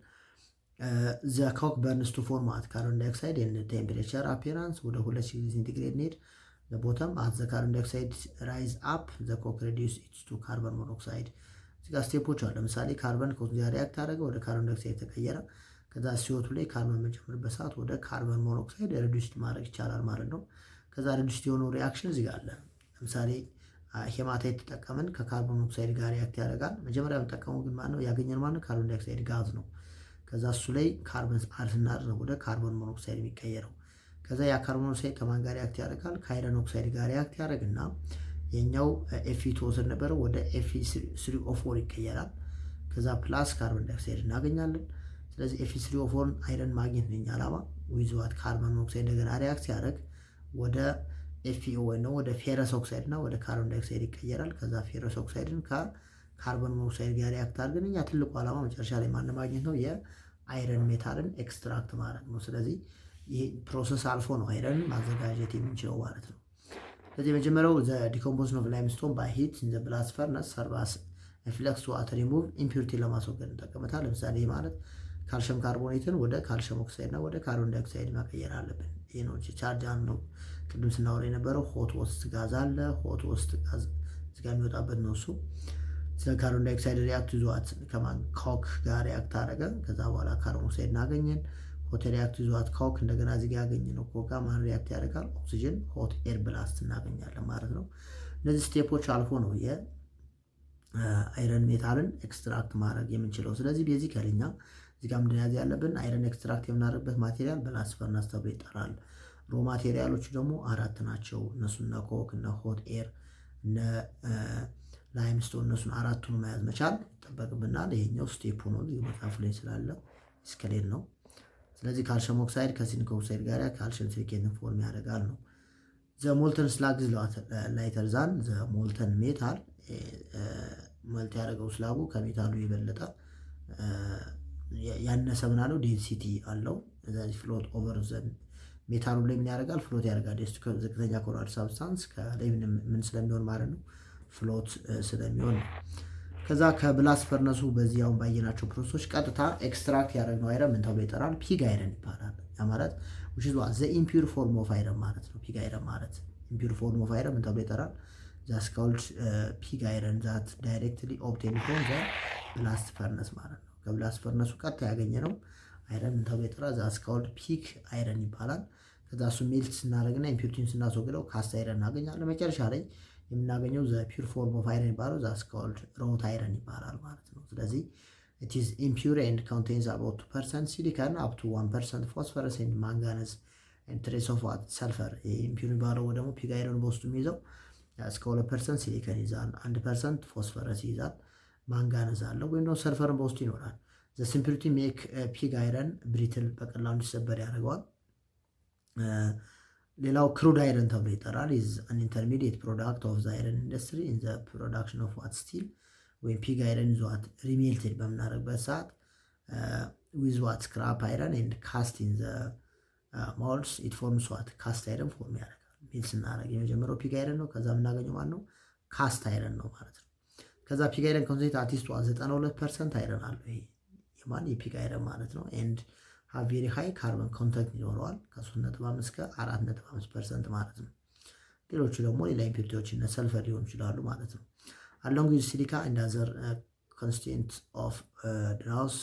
A: the coke burns to form what carbon dioxide and temperature appearance ወደ 2 ሴንቲግሬድ ኔድ the bottom as the carbon dioxide rise up the coke reduce it to carbon monoxide እዚህ ጋር ስቴፖች አሉ። ለምሳሌ ካርበን ከኦክሲጅን ጋር ሪአክት አደረገ ወደ ካርቦን ዳይኦክሳይድ ተቀየረ። ከዛ ሲኦቱ ላይ ካርበን መጨመርበት ሰዓት ወደ ካርበን ሞኖክሳይድ ሪዱስድ ማድረግ ይቻላል ማለት ነው። ከዛ ሪዱስድ የሆነው ሪአክሽን እዚህ ጋር አለ። ለምሳሌ ሄማታይት ተጠቀምን ከካርቦን ሞኖክሳይድ ጋር ሪአክት ያደርጋል። መጀመሪያ የምንጠቀመው ግን ማነው ያገኘን ማነው ካርቦን ዳይኦክሳይድ ጋዝ ነው። ከዛ እሱ ላይ ካርበን አድ ስናደርግ ወደ ካርቦን ሞኖክሳይድ የሚቀየረው። ከዛ ያ ካርቦን ሞኖክሳይድ ከማን ጋር ሪአክት ያደርጋል? ከአይረን ኦክሳይድ ጋር ሪአክት ያደርግና የኛው Fe2 ወሰድ ነበረው ወደ Fe3O4 ይቀየራል። ከዛ ፕላስ ካርቦን ዳይኦክሳይድ እናገኛለን። ስለዚህ Fe3O4 አይረን ማግኘት ነው የኛ ዓላማ። ዊዝዋት ካርቦን ሞኖክሳይድ እንደገና ሪአክት ሲያደርግ ወደ FeO ወይ ነው ወደ ፌረስ ኦክሳይድ እና ወደ ካርቦን ዳይኦክሳይድ ይቀየራል። ከዛ ፌረስ ኦክሳይድን ከካርቦን ሞኖክሳይድ ጋር ሪአክት አድርገን እኛ ትልቁ ዓላማ መጨረሻ ላይ ማን ማግኘት ነው? የአይረን ሜታልን ኤክስትራክት ማድረግ ነው። ስለዚህ ይሄ ፕሮሰስ አልፎ ነው አይረን ማዘጋጀት የምንችለው ማለት ነው። ስለዚህ የመጀመሪያው ዲኮምፖዚሽን ኦፍ ላይምስቶን ባይ ሂት ኢን ዘ ብላስት ፈርነስ ሰርቫስ ፍለክስ ዋተር ሪሙቭ ኢምፒውሪቲ ለማስወገድ እንጠቀምታል። ለምሳሌ ይህ ማለት ካልሽየም ካርቦኔትን ወደ ካልሽየም ኦክሳይድ እና ወደ ካርቦን ዳይኦክሳይድ መቀየር አለብን። ይሄ ነው ቻርጅ ነው። ቅድም ስናወራ የነበረው ሆት ውስጥ ጋዝ አለ። ሆት ውስጥ ጋዝ እዚህ ጋር የሚወጣበት ነው እሱ። ስለ ካርቦን ዳይኦክሳይድ ሪአክት ይዟት ከማን ኮክ ጋር ሪአክት አደረገ። ከዛ በኋላ ካርቦን ኦክሳይድ እናገኘን። ሆት ሪአክት ይዟት ኮክ እንደገና እዚህ ጋር ያገኘነው ኮክ ጋር ማን ሪአክት ያደርጋል? ኦክሲጅን ሆት ኤር ብላስት እናገኛለን ማለት ነው። እነዚህ ስቴፖች አልፎ ነው የአይረን ሜታልን ኤክስትራክት ማድረግ የምንችለው። ስለዚህ ቤዚካሊ እኛ እዚህ ጋር ምንድን ያዝ ያለብን አይረን ኤክስትራክት የምናደርግበት ማቴሪያል ብላስት ፈርናስ ተብሎ ይጠራል። ሮ ማቴሪያሎቹ ደግሞ 4 ናቸው። እነሱና ኮክ እና ሆት ኤር እነ ላይምስቶን እነሱን አራቱን መያዝ መቻል ይጠበቅብናል። ይሄኛው ስቴፑ ነው። እዚህ መጽሐፉ ላይ ስላለ ስኬሌል ነው። ስለዚህ ካልሽየም ኦክሳይድ ከሲሊኮን ኦክሳይድ ጋር ካልሽየም ሲሊኬትን ፎርም ያደርጋል ነው። ዘ ሞልተን ስላግ ኢዝ ላይተር ዛን ዘ ሞልተን ሜታል መልት ያደረገው ስላጉ ከሜታሉ የበለጠ ያነሰ ምን አለው ዴንሲቲ አለው። ስለዚህ ፍሎት ኦቨር ዘ ሜታሉ ላይ ምን ያደርጋል? ፍሎት ያደርጋል። ዝቅተኛ ኮራል ሳብስታንስ ከላይ ምን ስለሚሆን ማለት ነው ፍሎት ስለሚሆን ነው። ከዛ ከብላስት ፈርነሱ በዚህ አሁን ባየናቸው ፕሮሰሶች ቀጥታ ኤክስትራክት ያደረግነው አይረን ምን ተብሎ ይጠራል? ፒግ አይረን ይባላል። ያ ማለት which is what the impure form of iron ማለት ነው። ፒግ አይረን ማለት impure form of iron ምን ተብሎ ይጠራል? that's called pig iron that directly obtained from the blast furnace ማለት ነው። ከብላስት ፈርነሱ ቀጥታ ያገኘነው አይረን ምን ተብሎ ይጠራል? that's called pig iron ይባላል። ከዛ እሱ ሜልት ስናደርግና ኢምፒውሪቲን ስናስወግደው ካስት አይረን እናገኛለን። መጨረሻ ላይ የምናገኘው ዘ ፒውር ፎርም ኦፍ አይረን ይባላል። that's called ሮት አይረን ይባላል ማለት ነው። ስለዚህ it is impure and contains about 2% silicon up to 1% phosphorus and manganese and trace of what sulfur impure የሚባለው ደግሞ ፒግ አይረን በውስጡ የሚይዘው እስከ 2% ሲሊከን ይዛል፣ 1% ፎስፈረስ ይዛል፣ ማንጋነዝ አለው ወይም ደግሞ ሰልፈርን በውስጡ ይኖራል። the impurity make pig iron brittle በቀላሉ እንዲሰበር ያደርገዋል። ሌላው ክሩድ አይረን ተብሎ ይጠራል። is an intermediate product of the iron industry in the production of what steel ወይም ፒግ አይረን ይዟት ሪሜልትድ በምናደርግበት ሰዓት with what scrap iron and cast in the molds it forms what cast iron ፎርም ያደርጋል። ሜል ስናደርግ የመጀመሪያው ፒግ አይረን ነው። ከዛ የምናገኘው ማለት ነው ካስት አይረን ነው ማለት ነው። ከዛ ፒግ አይረን ኮንቴንት አርቲስቱ 92% አይረን አለው። ይሄ የማን የፒግ አይረን ማለት ነው። ኤንድ ሃቭ ቬሪ ሃይ ካርበን ኮንተንት ይኖረዋል ከ3.5 እስከ 4.5% ማለት ነው። ሌሎቹ ደግሞ ሌላ ኢምፒሪቲዎች እነ ሰልፈር ሊሆኑ ይችላሉ ማለት ነው። አሎንግ ዊዝ ሲሊካ ኤንድ አዘር ኮንስቲትዩንት ኦፍ ድናውስ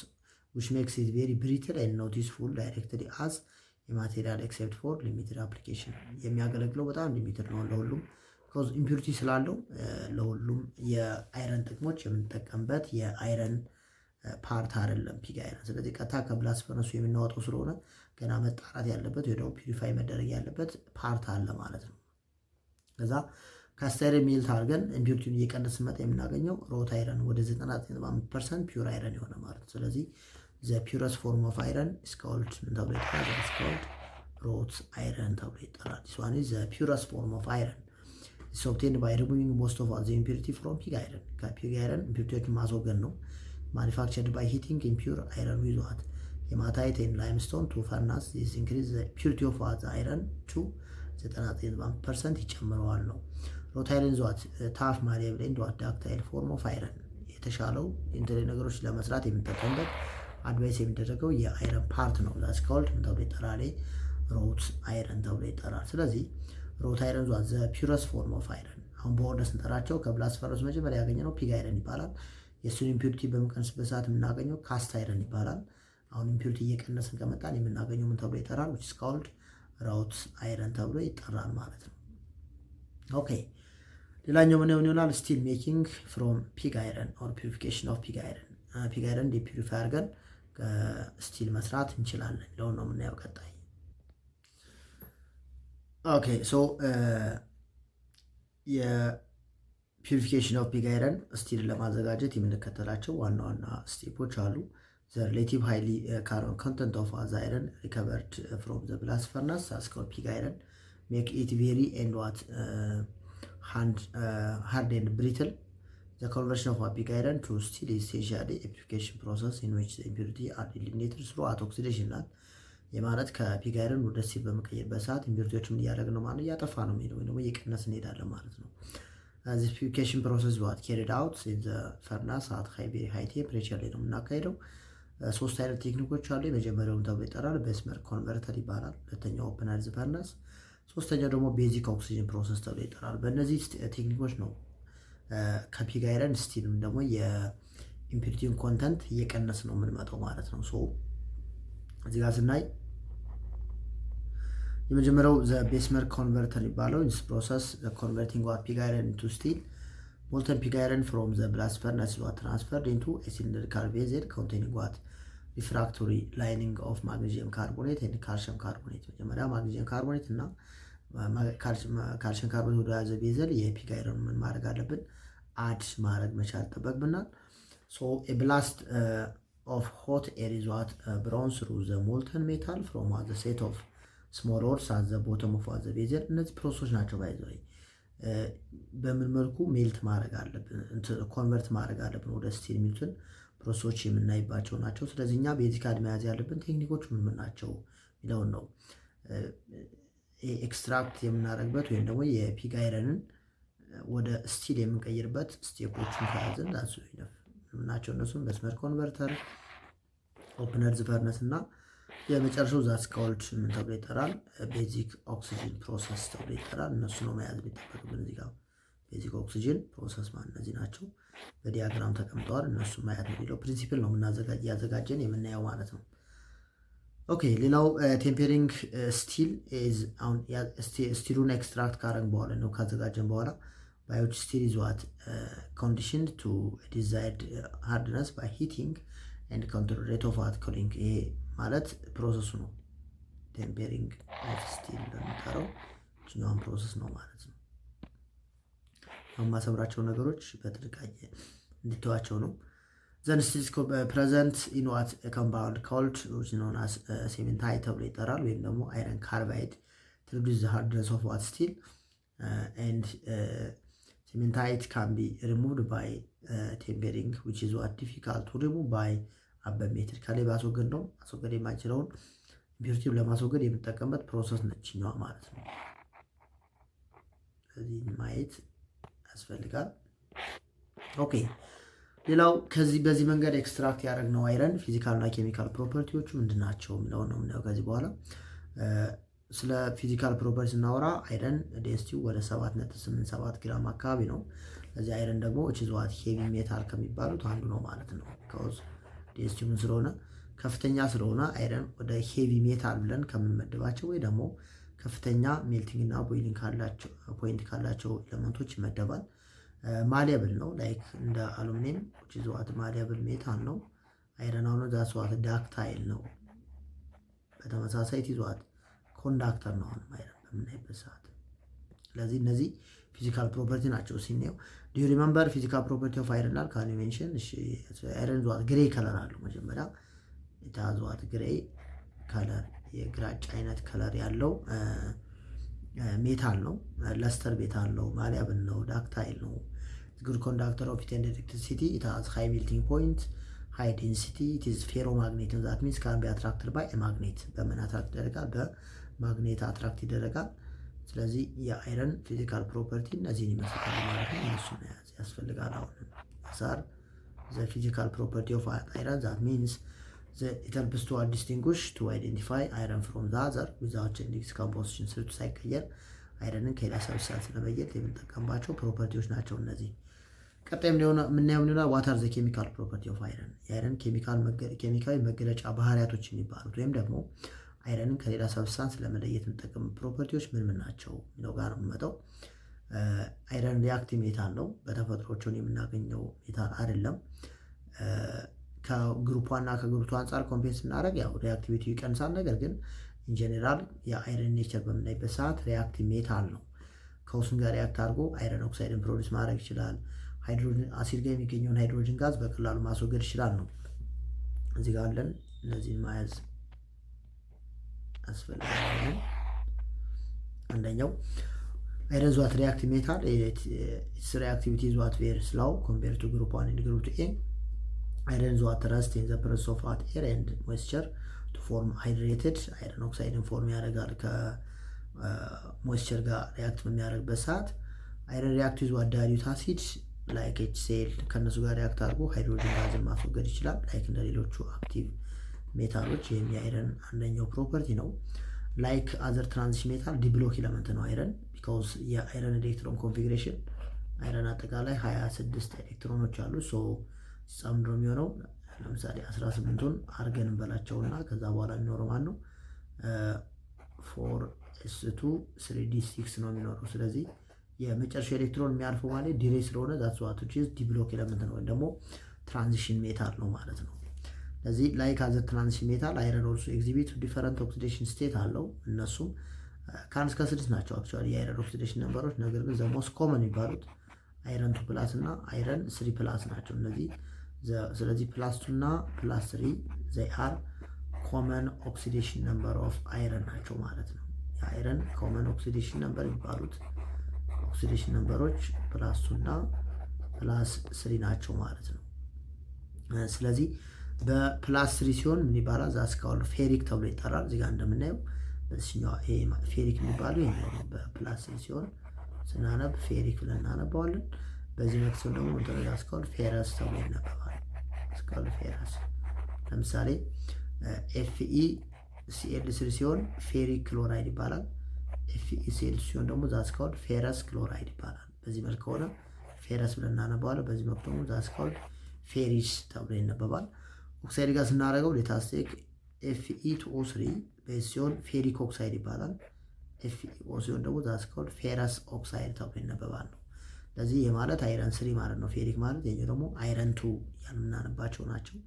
A: which makes it very brittle and noticeable directly as a material except for limited application የሚያገለግለው በጣም ሊሚትድ ነው ለሁሉም because impurity ስላለው ለሁሉም የአይረን ጥቅሞች የምንጠቀምበት የአይረን ፓርት አይደለም ፒግ አይረን። ስለዚህ ቀጥታ ከብላስት ፈርነሱ የምናወጣው ስለሆነ ገና መጣራት ያለበት ወይ ደግሞ ፒሪፋይ መደረግ ያለበት ፓርት አለ ማለት ነው። ከዛ ካስታይረን ሜልት አድርገን ኢምፒሪቲውን እየቀነስን መጣ የምናገኘው ሮት አይረን ወደ 99.5% ፒውር አይረን የሆነ ማለት ነው። ስለዚህ the purest form of iron is called wrought iron ተብሎ ይጠራል። this one is the purest form of iron. It's obtained by removing most of the impurity from pig iron. ከፒግ አይረን ኢምፒሪቲዎችን ማስወገድ ነው። manufactured by heating impure iron with what hematite and limestone to furnace. This increase the purity of the iron to 99% ይጨምረዋል ነው። ሮት አይረን ዟት ታፍ ማሪየብል ኤንድ ዳክታይል ፎርም ኦፍ አይረን የተሻለው ኢንተርኔት ነገሮች ለመስራት የምንጠቀምበት አድቫይስ የሚደረገው የአይረን ፓርት ነው። ዛስ ኮልድ ምን ተብሎ ይጠራል? ሮት አይረን ተብሎ ይጠራል። ስለዚህ ሮት አይረን ዟት ዘ ፒውረስት ፎርም ኦፍ አይረን አሁን በኦርደር ስንጠራቸው ከብላስት ፈርነስ መጀመሪያ ያገኘነው ፒግ አይረን ይባላል። የእሱን ኢምፒሪቲ በምንቀንስበት ሰዓት የምናገኘው ካስት አይረን ይባላል። አሁን ኢምፒሪቲ እየቀነስን ከመጣን የምናገኘው ምን ተብሎ ይጠራል? which is called ሮት አይረን ተብሎ ይጠራል ማለት ነው። ኦኬ ሌላኛው ምን ይሆናል? ስቲል ሜኪንግ ፍሮም ፒግ አይረን ኦር ፒውሪፊኬሽን ኦፍ ፒግ አይረን። ፒግ አይረን ዲፒውሪፋይ አድርገን ስቲል መስራት እንችላለን የሚለውን ነው የምናየው ቀጣይ። ኦኬ ሶ የፒውሪፊኬሽን ኦፍ ፒግ አይረን ስቲል ለማዘጋጀት የምንከተላቸው ዋና ዋና ስቴፖች አሉ። the relative highly carbon content of the iron recovered from the blast furnace as called pig iron make it very and what hard and brittle. The conversion of pig iron to steel is essentially a purification process in which the impurity are eliminated through oxidation. የማለት ከፒግ አይረን ወደ ስቲል በመቀየርበት ሰዓት ኢምፒሪቲዎች ምን እያደረግን ነው ማለት እያጠፋ ነው የሚሄደው ወይ ደግሞ እየቀነስን እንሄዳለን ማለት ነው። this purification process was carried out in the furnace at very high temperature ላይ ነው የምናካሄደው። ሶስት አይነት ቴክኒኮች አሉ። የመጀመሪያው ተብሎ ይጠራል ቤስመር ኮንቨርተር ይባላል። ሁለተኛው ኦፕን አርዝ ፈርናስ፣ ሶስተኛው ደግሞ ቤዚክ ኦክሲጅን ፕሮሰስ ተብሎ ይጠራል። በእነዚህ ቴክኒኮች ነው ከፒግ አይረን ስቲል ደግሞ የኢምፒሪቲውን ኮንተንት እየቀነስ ነው የምንመጣው ማለት ነው። ሶ እዚህ ጋር ስናይ የመጀመሪያው ዘ ቤስመር ኮንቨርተር ይባላል። this process the converting what pig iron into steel. molten pig iron from the blast furnace was transferred into a cylindrical vessel containing what refractory lining of magnesium carbonate and calcium carbonate. መጀመሪያ ማግኔዚየም ካርቦኔት እና ካልሲየም ካርቦኔት ወደ ያዘ ቬዘል የፒግ አይረን ምን ማድረግ አለብን? አድ ማድረግ መቻል ጠበቅብናል። so a blast of hot air is what blown through the molten metal from the set of small holes at the bottom of the vessel. እነዚህ ፕሮሰሶች ናቸው ባይዘው በምን መልኩ ሜልት ማድረግ አለብን ኮንቨርት ማድረግ አለብን ወደ ስቲል የሚሉትን ፕሮሰሶች የምናይባቸው ናቸው። ስለዚህ እኛ ቤዚካሊ መያዝ ያለብን ቴክኒኮች ምን ናቸው የሚለውን ነው። ኤክስትራክት የምናደርግበት ወይም ደግሞ የፒግ አይረንን ወደ ስቲል የምንቀይርበት ስቴፖችን ከያዝን ዳሱ ይነፍ ምናቸው እነሱም ቤስመር ኮንቨርተር፣ ኦፕን አርዝ ፈርነስ እና የመጨረሻው ዛስ ኮልድ ምን ተብሎ ይጠራል? ቤዚክ ኦክሲጅን ፕሮሰስ ተብሎ ይጠራል። እነሱ ነው መያዝ የሚጠበቅብን እዚህ ጋር ቤዚክ ኦክሲጅን ፕሮሰስ ማለት እነዚህ ናቸው። በዲያግራም ተቀምጠዋል። እነሱ ማየት ነው የሚለው ፕሪንሲፕል ነው ያዘጋጀን የምናየው ማለት ነው። ኦኬ ሌላው ቴምፔሪንግ ስቲል ኢዝ አሁን ስቲሉን ኤክስትራክት ካረግን በኋላ ነው ካዘጋጀን በኋላ by which steel is what conditioned to desired hardness by heating and control rate of what cooling. ይሄ ማለት ፕሮሰሱ ነው። ቴምፔሪንግ ኦፍ ስቲል ለምንጠራው እኛውን ፕሮሰስ ነው ማለት ነው። ማሰብራቸው ነገሮች በጥንቃቄ እንድትዋቸው ነው። then steel is present in what a compound called which is known as cementite ተብሎ ይጠራል ወይም ደግሞ iron carbide to reduce the hardness of what steel and cementite can be removed by tempering which is what difficult to remove by አበሜትር ካለ ባስወገድ ነው ማስወገድ የማይችለውን ኢምፒሪቲ ለማስወገድ የምንጠቀምበት ፕሮሰስ ነችኛዋ ማለት ነው። ስለዚህ ማየት ያስፈልጋል። ኦኬ ሌላው በዚህ መንገድ ኤክስትራክት ያደረግነው አይረን ፊዚካልና ኬሚካል ፕሮፐርቲዎቹ ምንድን ናቸው የሚለውን ነው የምናየው ከዚህ በኋላ። ስለ ፊዚካል ፕሮፐርቲ ስናወራ አይረን ዴንሲቲው ወደ 7.87 ግራም አካባቢ ነው። ለዚህ አይረን ደግሞ እችዝዋት ሄቪ ሜታል ከሚባሉት አንዱ ነው ማለት ነው። ከውዝ ዴንሲቲው ምን ስለሆነ ከፍተኛ ስለሆነ አይረን ወደ ሄቪ ሜታል ብለን ከምንመድባቸው ወይ ደግሞ ከፍተኛ ሜልቲንግ እና ቦይሊንግ ፖይንት ካላቸው ኤሌመንቶች ይመደባል። ማሊያብል ነው ላይክ እንደ አሉሚኒየም እችዝዋት ማሊያብል ሜታል ነው። አይረን አሁን ዛስዋት ዳክታይል ነው። በተመሳሳይ ትይዟት ኮንዳክተር ነው አሁን አይረን በምናይበት ሰዓት። ስለዚህ እነዚህ ፊዚካል ፕሮፐርቲ ናቸው ሲኔው። ዱ ዩ ሪመምበር ፊዚካል ፕሮፐርቲ ኦፍ አይረን ላል ካን ዩ ሜንሽን? እሺ አይረን ዟት ግሬ ከለር አለው። መጀመሪያ የታዟት ግሬ ከለር የግራጫ አይነት ከለር ያለው ሜታል ነው። ለስተር ሜታል ነው። ማሊያብል ነው። ዳክታይል ነው። ጉድ ኮንዳክተር ኦፍ ሂት ኤንድ ኤሌክትሪሲቲ ኢት ሃዝ ሃይ ሜልቲንግ ፖይንት ሃይ ዴንሲቲ ኢት ኢዝ ፌሮማግኔት ዛት ሚንስ ካን ቢ አትራክትድ ባይ ማግኔት። በምን አትራክት ይደረጋል? በማግኔት አትራክት ይደረጋል። ስለዚህ የአይረን ፊዚካል ፕሮፐርቲ እነዚህን ይመስላል ማለት ነው። እነሱ መያዝ ያስፈልጋል። አሁንም ሳር ዘ ፊዚካል ፕሮፐርቲ ኦፍ አይረን ዛት ሚንስ it helps to distinguish to identify iron from the other without changing its composition ስልቱ ሳይቀየር አይረንን ከሌላ ሰብስታንስ ለመለየት የምንጠቀምባቸው ፕሮፐርቲዎች ናቸው እነዚህ። ቀጣይም የምናየው ይሆናል ዋት አር ዘ ኬሚካል ፕሮፐርቲ ኦፍ አይረን። የአይረን ኬሚካዊ መገለጫ ባህሪያቶች የሚባሉት ወይም ደግሞ አይረንን ከሌላ ሰብስታንስ ለመለየት የምንጠቀም ፕሮፐርቲዎች ምን ምን ናቸው የሚለው ጋር ነው የምንመጣው። አይረን ሪአክቲቭ ሜታል ነው። በተፈጥሮቹን የምናገኘው ሜታል አይደለም። ከግሩፕ ዋና ከግሩፕ አንጻር ኮምፔንስ ስናደርግ ያው ሪአክቲቪቲ ይቀንሳል። ነገር ግን ኢንጀነራል የአይረን ኔቸር በምናይበት ሰዓት ሪአክቲቭ ሜታል ነው። ከውስን ጋር ሪአክት አድርጎ አይረን ኦክሳይድን ፕሮዲስ ማድረግ ይችላል። ሃይድሮጅን አሲድ ጋር የሚገኘውን ሃይድሮጅን ጋዝ በቀላሉ ማስወገድ ይችላል ነው። እዚህ ጋር አለን። እነዚህን መያዝ አስፈልጋለን። አንደኛው አይረን ዟት ሪአክቲቭ ሜታል ኢትስ ሪአክቲቪቲ ዟት ቬሪ ስሎው ኮምፔርድ ቱ ግሩፕ 1 ኤንድ ግሩፕ 2 ኤ አይረን ዟት ረስት ኢን ዘ ፕሬዘንስ ኦፍ ሆት ኤር ኤንድ ሞይስቸር ቱ ፎርም ሃይድሬትድ አይረን ኦክሳይድን ፎርም ያደርጋል። ከሞይስቸር ጋር ሪአክት በሚያደርግበት ሰዓት አይረን ሪአክት ዊዝ ዳይሉት አሲድ ላይክ ኤችሲኤል ከእነሱ ጋር ሪአክት አድርጎ ሃይድሮጅን ጋዝን ማስወገድ ይችላል ላይክ እንደ ሌሎቹ አክቲቭ ሜታሎች። ይህም የአይረን አንደኛው ፕሮፐርቲ ነው። ላይክ አዘር ትራንዚሽን ሜታል ዲብሎክ ኤለመንት ነው አይረን ቢካውዝ የአይረን ኤሌክትሮን ኮንፊግሬሽን አይረን አጠቃላይ 26 ኤሌክትሮኖች አሉ። ሶ ሲጻምድሮ የሚሆነው ለምሳሌ 18ቱን አርገን እንበላቸውና ከዛ በኋላ የሚኖረው ማን ነው 4s2 3d6 ነው የሚኖረው። ስለዚህ የመጨረሻው ኤሌክትሮን የሚያርፈው ማለት ዲሬ ስለሆነ ዛት ዋት ዊች ኢዝ ዲብሎክ ኤለመንት ነው ወይም ደግሞ ትራንዚሽን ሜታል ነው ማለት ነው። ስለዚህ ላይክ አዘ ትራንዚሽን ሜታል አይረን ኦልሶ ኤግዚቢት ዲፈረንት ኦክሲዴሽን ስቴት አለው። እነሱም ከ1 እስከ 6 ናቸው አክቹዋሊ የአይረን ኦክሲዴሽን ነምበሮች። ነገር ግን ዘ ሞስት ኮመን የሚባሉት አይረን 2 ፕላስ እና አይረን 3 ፕላስ ናቸው እነዚህ። ስለዚህ ፕላስ 2 እና ፕላስ 3 ዘይ አር ኮመን ኦክሲዴሽን ነምበር ኦፍ አይረን ናቸው ማለት ነው። የአይረን ኮመን ኦክሲዴሽን ነምበር የሚባሉት ኦክሲዴሽን ነምበሮች ፕላስ 2 እና ፕላስ 3 ናቸው ማለት ነው። ስለዚህ በፕላስ 3 ሲሆን ምን ይባላል? ዛስካውል ፌሪክ ተብሎ ይጠራል። እዚህ ጋር እንደምናየው በዚህኛው ይሄ ፌሪክ የሚባለው ይሄ ነው። በፕላስ 3 ሲሆን ስናነብ ፌሪክ ብለን እናነባዋለን። በዚህ መልክ ሲሆን ደግሞ ምን ተብሎ ዛስካውል ፌረስ ተብሎ ይነበባል። ዛስካውል ፌረስ ለምሳሌ FeCl3 ሲሆን ፌሪክ ክሎራይድ ይባላል። FeCl ሲሆን ደግሞ ዛስካውል ፌረስ ክሎራይድ ይባላል። በዚህ መልክ ከሆነ ፌረስ ብለን እናነባዋለን። በዚህ መልክ ደግሞ ዛስካውል ፌሪስ ተብሎ ይነበባል። ኦክሳይድ ጋር ስናደርገው ሌታስቴክ Fe2O3 በዚህ ሲሆን ፌሪክ ኦክሳይድ ይባላል። FeO ሲሆን ደግሞ ዛስካውል ፌረስ ኦክሳይድ ተብሎ ይነበባል ነው። ስለዚህ የማለት አይረን 3 ማለት ነው። ፌሪክ ማለት የኛው ደግሞ አይረን 2 ያልምናነባቸው ናቸው።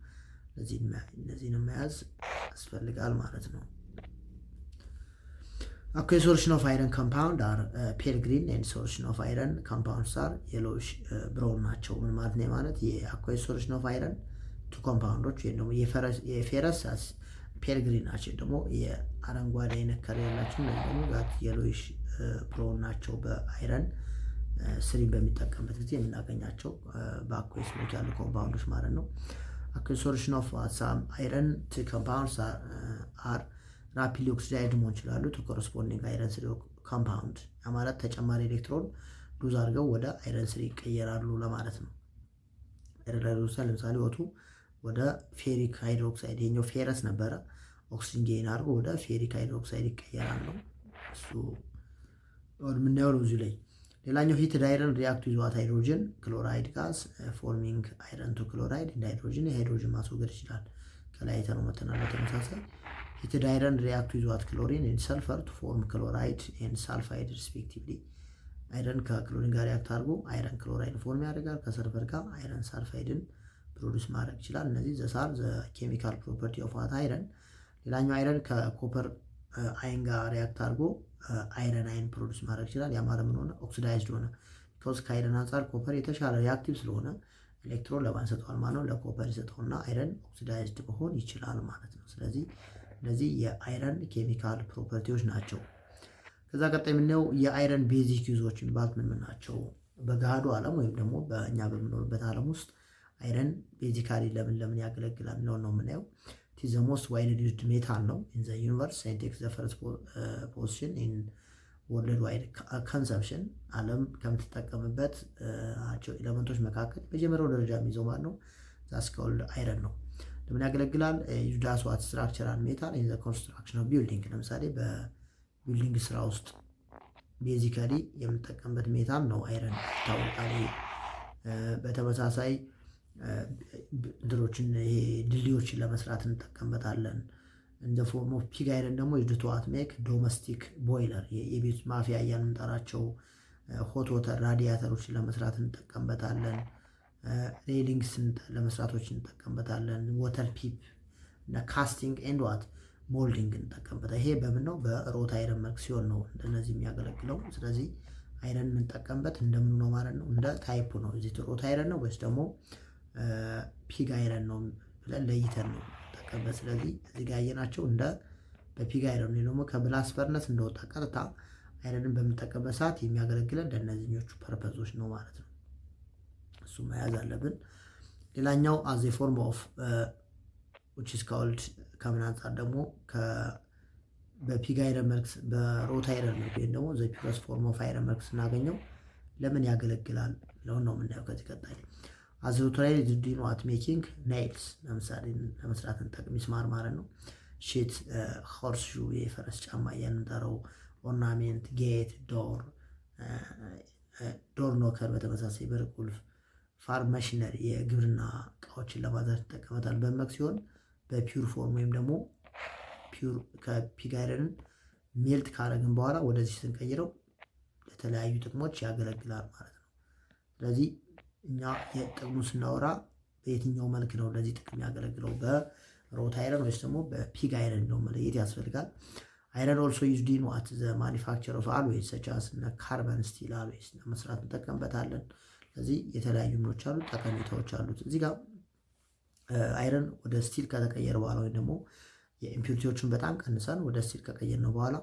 A: እነዚህን መያዝ ያስፈልጋል ማለት ነው። አኩዌ ሶሉሽን ኦፍ አይረን ኮምፓውንድ አር ፔል ግሪን ኤንድ ሶሉሽን ኦፍ አይረን ኮምፓውንድስ አር የሎሽ ብራውን ናቸው። ምን ማለት ነው? ማለት የአኩዌ ሶሉሽን ኦፍ አይረን ቱ ኮምፓውንዶች ወይም ደግሞ የፌረስ ፔል ግሪን ናቸው። ደግሞ የአረንጓዴ አይነት ከለር ያላቸው ወይም ደግሞ ዛት የሎሽ ብራውን ናቸው። በአይረን 3 በሚጠቀምበት ጊዜ የምናገኛቸው በአኩዌ ሶሉሽን ያሉ ኮምፓውንዶች ማለት ነው። አኩዌ ሶሉሽን ኦፍ ሳም አይረን ቱ ኮምፓውንድስ አር ራፒድሊ ኦክሲዳይዝድ መሆን ይችላሉ ቱ ኮረስፖንዲንግ አይረን 3 ኮምፓውንድ። ማለት ተጨማሪ ኤሌክትሮን ሉዝ አድርገው ወደ አይረን 3 ይቀየራሉ ለማለት ነው። ሃይድሮክሳይድ ለምሳሌ ወቱ ወደ ፌሪክ ሃይድሮክሳይድ ይሄኛው ፌረስ ነበረ ኦክሲጅን ጌን አድርጎ ወደ ፌሪክ ሃይድሮክሳይድ ይቀየራል ነው እሱ የምናየው ነው እዚህ ላይ። ሌላኛው ሂትድ አይረን ሪአክት ዊዝ ዋት ሃይድሮጅን ክሎራይድ ጋዝ ፎርሚንግ አይረን ቱ ክሎራይድ እንደ ሃይድሮጅን የሃይድሮጅን ማስወገድ ይችላል። ከላይ አይተነው መተናል። በተመሳሳይ ሂትድ አይረን ሪአክት ዊዝ ዋት ክሎሪን ኤንድ ሰልፈር ቱ ፎርም ክሎራይድ ኤንድ ሳልፋይድ ሪስፔክቲቭሊ። አይረን ከክሎሪን ጋር ሪአክት አድርጎ አይረን ክሎራይድ ፎርም ያደርጋል። ከሰልፈር ጋር አይረን ሳልፋይድን ፕሮዲስ ማድረግ ይችላል። እነዚህ ዘሳር ዘ ኬሚካል ፕሮፐርቲ ኦፍ ዋት አይረን። ሌላኛው አይረን ከኮፐር አይን ጋር ሪአክት አድርጎ አይረን አይን ፕሮዲስ ማድረግ ይችላል። ያ ማለት ምን ሆነ? ኦክሲዳይዝድ ሆነ። ቢኮዝ ከአይረን አንጻር ኮፐር የተሻለ ሪአክቲቭ ስለሆነ ኤሌክትሮን ለማን ይሰጠዋል ማለት ነው? ለኮፐር ይሰጠውና አይረን ኦክሲዳይዝድ መሆን ይችላል ማለት ነው። ስለዚህ እነዚህ የአይረን ኬሚካል ፕሮፐርቲዎች ናቸው። ከዛ ቀጣይ የምናየው የአይረን ቤዚክ ዩዞች የሚባሉት ምን ናቸው? በገሃዱ ዓለም ወይም ደግሞ በእኛ በምኖርበት ዓለም ውስጥ አይረን ቤዚካሊ ለምን ያገለግላል የሚለውን ነው የምናየው። ኢት ዘ ሞስት ዋይድሊ ዩዝድ ሜታል ነው ኢን ዘ ዩኒቨርስ ኤንድ ቴክስ ዘ ፈርስት ፖዚሽን ኢን ወርልድ ዋይድ ኮንሰፕሽን። ዓለም ከምትጠቀምበት ኤሌመንቶች መካከል መጀመሪያው ደረጃ የሚይዘው ማለት ነው ዛትስ ኮልድ አይረን ነው። ለምን ያገለግላል? ዩዝድ አስ ዋት ስትራክቸራል ሜታል ኢን ዘ ኮንስትራክሽን ኦፍ ቢልዲንግ። ለምሳሌ በቢልዲንግ ስራ ውስጥ ቤዚካሊ የምንጠቀምበት ሜታል ነው አይረን ይታወቃል። በተመሳሳይ ድሮችን ይሄ ድልድዮችን ለመስራት እንጠቀምበታለን። እንደ ፎርም ኦፍ ፒግ አይረን ደግሞ ዩዝድ ቱ ሜክ ዶሜስቲክ ቦይለር የቤት ማፊያ እያልን የምንጠራቸው ሆት ወተር ራዲያተሮችን ለመስራት እንጠቀምበታለን። ሬሊንግስ ለመስራቶች እንጠቀምበታለን። ወተር ፒፕ እና ካስቲንግ ኤንድ ዋት ሞልዲንግ እንጠቀምበታለን። ይሄ በምን ነው? በሮት አይረን መልክ ሲሆን ነው እንደነዚህ የሚያገለግለው። ስለዚህ አይረን የምንጠቀምበት እንደምኑ ነው ማለት ነው? እንደ ታይፑ ነው። እዚህ ሮት አይረን ነው ወይስ ደግሞ ፒግ አይረን ነው ብለን ለይተን ነው ጠቀምበት። ስለዚህ እዚህ ጋር ያየናቸው እንደ በፒግ አይረን ነው ደግሞ ከብላስ ፈርነስ እንደወጣ ቀጥታ አይረንን በምንጠቀምበት ሰዓት የሚያገለግለን እንደነዚህኞቹ ፐርፐዞች ነው ማለት ነው። እሱ መያዝ አለብን። ሌላኛው አዝ ኤ ፎርም ኦፍ which is called ከምን አንጻር ደግሞ በፒግ አይረን መልክ በሮት አይረን መልክ ወይም ደግሞ ዘ ፒውረስት ፎርም ኦፍ አይረን መልክ ስናገኘው ለምን ያገለግላል ለውን ነው የምናየው ከዚህ ቀጣይ። አዝ ዩቲላይዝድ ዩዝድ ኢን ዋት ሜኪንግ ናይልስ ለምሳሌ ለመስራት እንጠቅም ሚስማር ማለት ነው። ሺት ሆርስ ሹ የፈረስ ጫማ የምንጠራው ኦርናሜንት ጌት ዶር ኖከር በተመሳሳይ በር ቁልፍ ፋርም ማሽነሪ የግብርና እቃዎችን ለማዘር ተጠቀመታል በመክ ሲሆን በፒውር ፎርም ወይም ደግሞ ፒውር ከፒግ አይረንን ሜልት ካረግን በኋላ ወደዚህ ስንቀይረው ለተለያዩ ጥቅሞች ያገለግላል ማለት ነው። ስለዚህ እኛ የጥቅሙ ስናወራ በየትኛው መልክ ነው ለዚህ ጥቅም ያገለግለው በሮት አይረን ወይስ ደግሞ በፒግ አይረን ነው መለየት ያስፈልጋል። አይረን ኦልሶ ዩዝድ ኢን ዋት ዘ ማኒፋክቸር ኦፍ አልዌይስ ሰች አስ ካርበን ስቲል አልዌይስ ለመስራት እንጠቀምበታለን። ስለዚህ የተለያዩ ምኖች አሉት ጠቀሜታዎች አሉት። እዚህ ጋር አይረን ወደ ስቲል ከተቀየረ በኋላ ወይም ደግሞ የኢምፒውሪቲዎችን በጣም ቀንሰን ወደ ስቲል ከቀየርነው በኋላ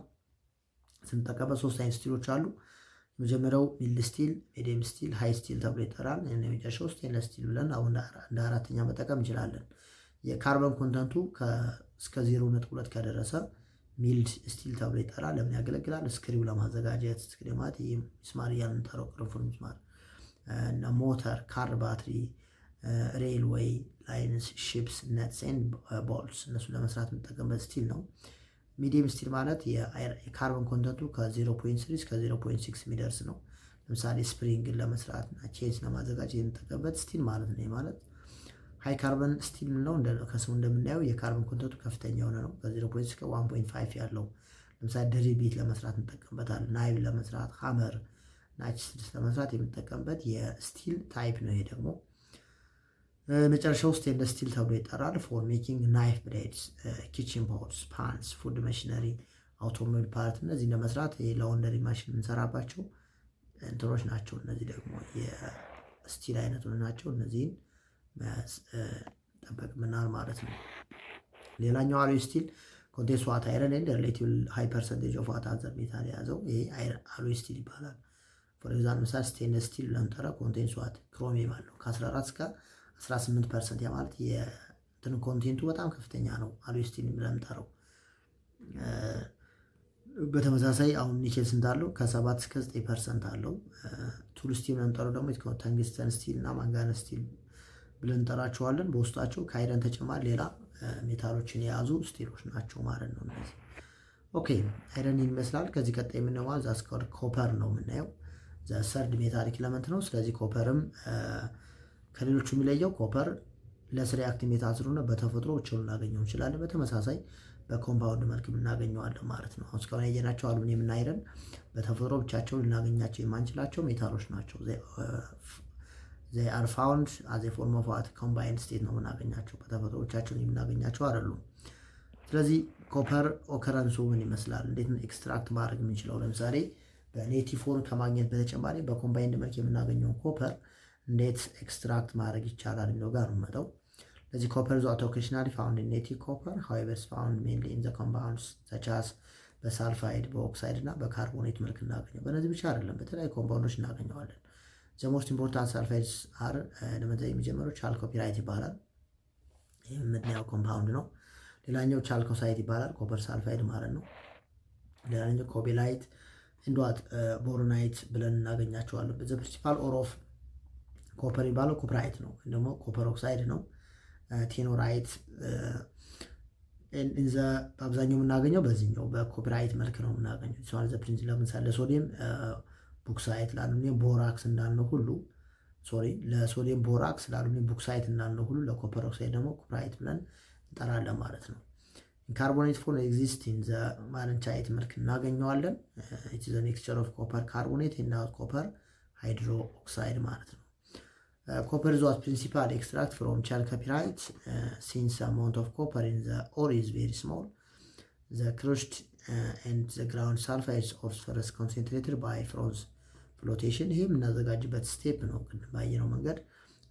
A: ስንጠቀምበት ሶስት አይነት ስቲሎች አሉ። የመጀመሪያው ሚድ ስቲል፣ ሚዲየም ስቲል፣ ሃይ ስቲል ተብሎ ይጠራል። የመጨረሻው ስቴንለስ ስቲል ብለን አሁን እንደ አራተኛ መጠቀም እንችላለን። የካርበን ኮንተንቱ እስከ 0.2 ከደረሰ ሚልድ ስቲል ተብሎ ይጠራል። ለምን ያገለግላል? ስክሪው ለማዘጋጀት ስክሪው ማለት ይህ ሚስማር እያልን የምንጠራው ቅርንፉድ ሚስማር እና ሞተር፣ ካር ባትሪ፣ ሬልዌይ ላይንስ፣ ሺፕስ፣ ነትስ ኤንድ ቦልትስ እነሱ ለመስራት የምንጠቀምበት ስቲል ነው። ሚዲየም ስቲል ማለት የካርበን ኮንተንቱ ከ0.3 እስከ 0.6 የሚደርስ ነው። ለምሳሌ ስፕሪንግን ለመስራት እና ቼንስ ለማዘጋጀት የምንጠቀምበት ስቲል ማለት ነው። ማለት ሃይ ካርበን ስቲል ነው። ከስሙ እንደምናየው የካርበን ኮንተንቱ ከፍተኛ የሆነ ነው። ከ0.6 እስከ 1.5 ያለው ለምሳሌ ድሪቢት ለመስራት እንጠቀምበታለን። ናይል ለመስራት፣ ሃመር ናችስ ለመስራት የምንጠቀምበት የስቲል ታይፕ ነው። ይሄ ደግሞ መጨረሻው ስቴንለስ ስቲል ተብሎ ይጠራል። ፎር ሜኪንግ ናይፍ ብሌድስ፣ ኪችን ፖትስ፣ ፓንስ፣ ፉድ ማሽነሪ፣ አውቶሞቢል ፓርት እነዚህ ለመስራት ለወንደሪ ማሽን የምንሰራባቸው እንትኖች ናቸው። እነዚህ ደግሞ የስቲል አይነቶች ናቸው። እነዚህን መያዝ ጠበቅብናል ማለት ነው። ሌላኛው አሎይ ስቲል ኮንቴንስ ዋት አይረን ኤንድ ሪሌቲቭ ሃይ ፐርሰንቴጅ ኦፍ ዋት አዘር ሜታል የያዘው ይሄ አሎይ ስቲል ይባላል። ፎር ኤግዛምፕል ምሳሌ ስቴንለስ ስቲል ለምጠራ ኮንቴንስ ዋት ክሮሚየም አለው ከ14 እስከ 18% ያ ማለት የእንትን ኮንቴንቱ በጣም ከፍተኛ ነው። አሎይ ስቲል ለምጠራው በተመሳሳይ አሁን ኒኬል ስንት አለው? ከ7 እስከ 9% አለው። ቱል ስቲል ለምጠራው ደግሞ ተንግስተን ስቲል እና ማንጋነስ ስቲል ብለን እንጠራቸዋለን። በውስጣቸው ከአይረን ተጨማሪ ሌላ ሜታሎችን የያዙ ስቲሎች ናቸው ማለት ነው እነዚህ። ኦኬ አይረን ይመስላል። ከዚህ ቀጣይ የምናየው ዛስኮር ኮፐር ነው የምናየው። ሰርድ ሜታሊክ ኤለመንት ነው። ስለዚህ ኮፐርም ከሌሎቹ የሚለየው ኮፐር ለስ ሪአክቲቭ ሜታል ስለሆነ በተፈጥሮ ብቻውን ልናገኘው እንችላለን። በተመሳሳይ በኮምፓውንድ መልክ የምናገኘዋለን ማለት ነው። አሁን እስካሁን ያየናቸው አሉሚኒየም እና አይረን በተፈጥሮ ብቻቸውን ልናገኛቸው የማንችላቸው ሜታሎች ናቸው። they are found as a form of what combined state ነው የምናገኛቸው። በተፈጥሮ ብቻቸውን የምናገኛቸው አይደሉም። ስለዚህ ኮፐር ኦከረንሱ ምን ይመስላል? እንዴት ነው ኤክስትራክት ማድረግ የምንችለው? ለምሳሌ በኔቲቭ ፎርም ከማግኘት በተጨማሪ በኮምባይንድ መልክ የምናገኘውን ኮፐር እንዴት ኤክስትራክት ማድረግ ይቻላል የሚለው ጋር ነው የምመጣው። ስለዚህ ኮፐር is occasionally found in native copper, however is found mainly in the compounds such as በሳልፋይድ በኦክሳይድ እና በካርቦኔት መልክ እናገኘው። በእነዚህ ብቻ አይደለም በተለያዩ ኮምፓውንዶች እናገኘዋለን። the most important sulfides are ለምሳሌ የሚጀምረው ቻልኮፒራይት ይባላል። ይህ የምናየው ኮምፓውንድ ነው። ሌላኛው ቻልኮሳይት ይባላል፣ ኮፐር ሳልፋይድ ማለት ነው። ሌላኛው ኮቤላይት እንዷት ቦሮናይት ብለን እናገኛቸዋለን። the principal ore of ኮፐር የሚባለው ኩፕራይት ነው፣ ደግሞ ኮፐር ኦክሳይድ ነው። ቴኖራይት በአብዛኛው የምናገኘው በዚህኛው በኮፕራይት መልክ ነው የምናገኘው። ሲሆን ዘ ፕሪንስ ለምሳሌ ለሶዲየም ቡክሳይት ለአሉሚኒየም ቦራክስ እንዳልነው ሁሉ ለሶዲየም ቦራክስ ለአሉሚኒየም ቡክሳይት እንዳልነው ሁሉ ለኮፐር ኦክሳይድ ደግሞ ኩፕራይት ብለን እንጠራለን ማለት ነው። ካርቦኔት ፎርም ኤግዚስት ኢን ዘ ማለንቻይት መልክ እናገኘዋለን። ኢት ኢዝ ኤ ሚክስቸር ኦፍ ኮፐር ካርቦኔት እና ኮፐር ሃይድሮ ኦክሳይድ ማለት ነው። Copper is what principal extract from chalcopyrite. Since the amount of copper in the ore is very small, the crushed and the ground sulfides of phosphorus concentrated by froze flotation. ይሄ የምናዘጋጅበት ስቴፕ ነው። ባየነው መንገድ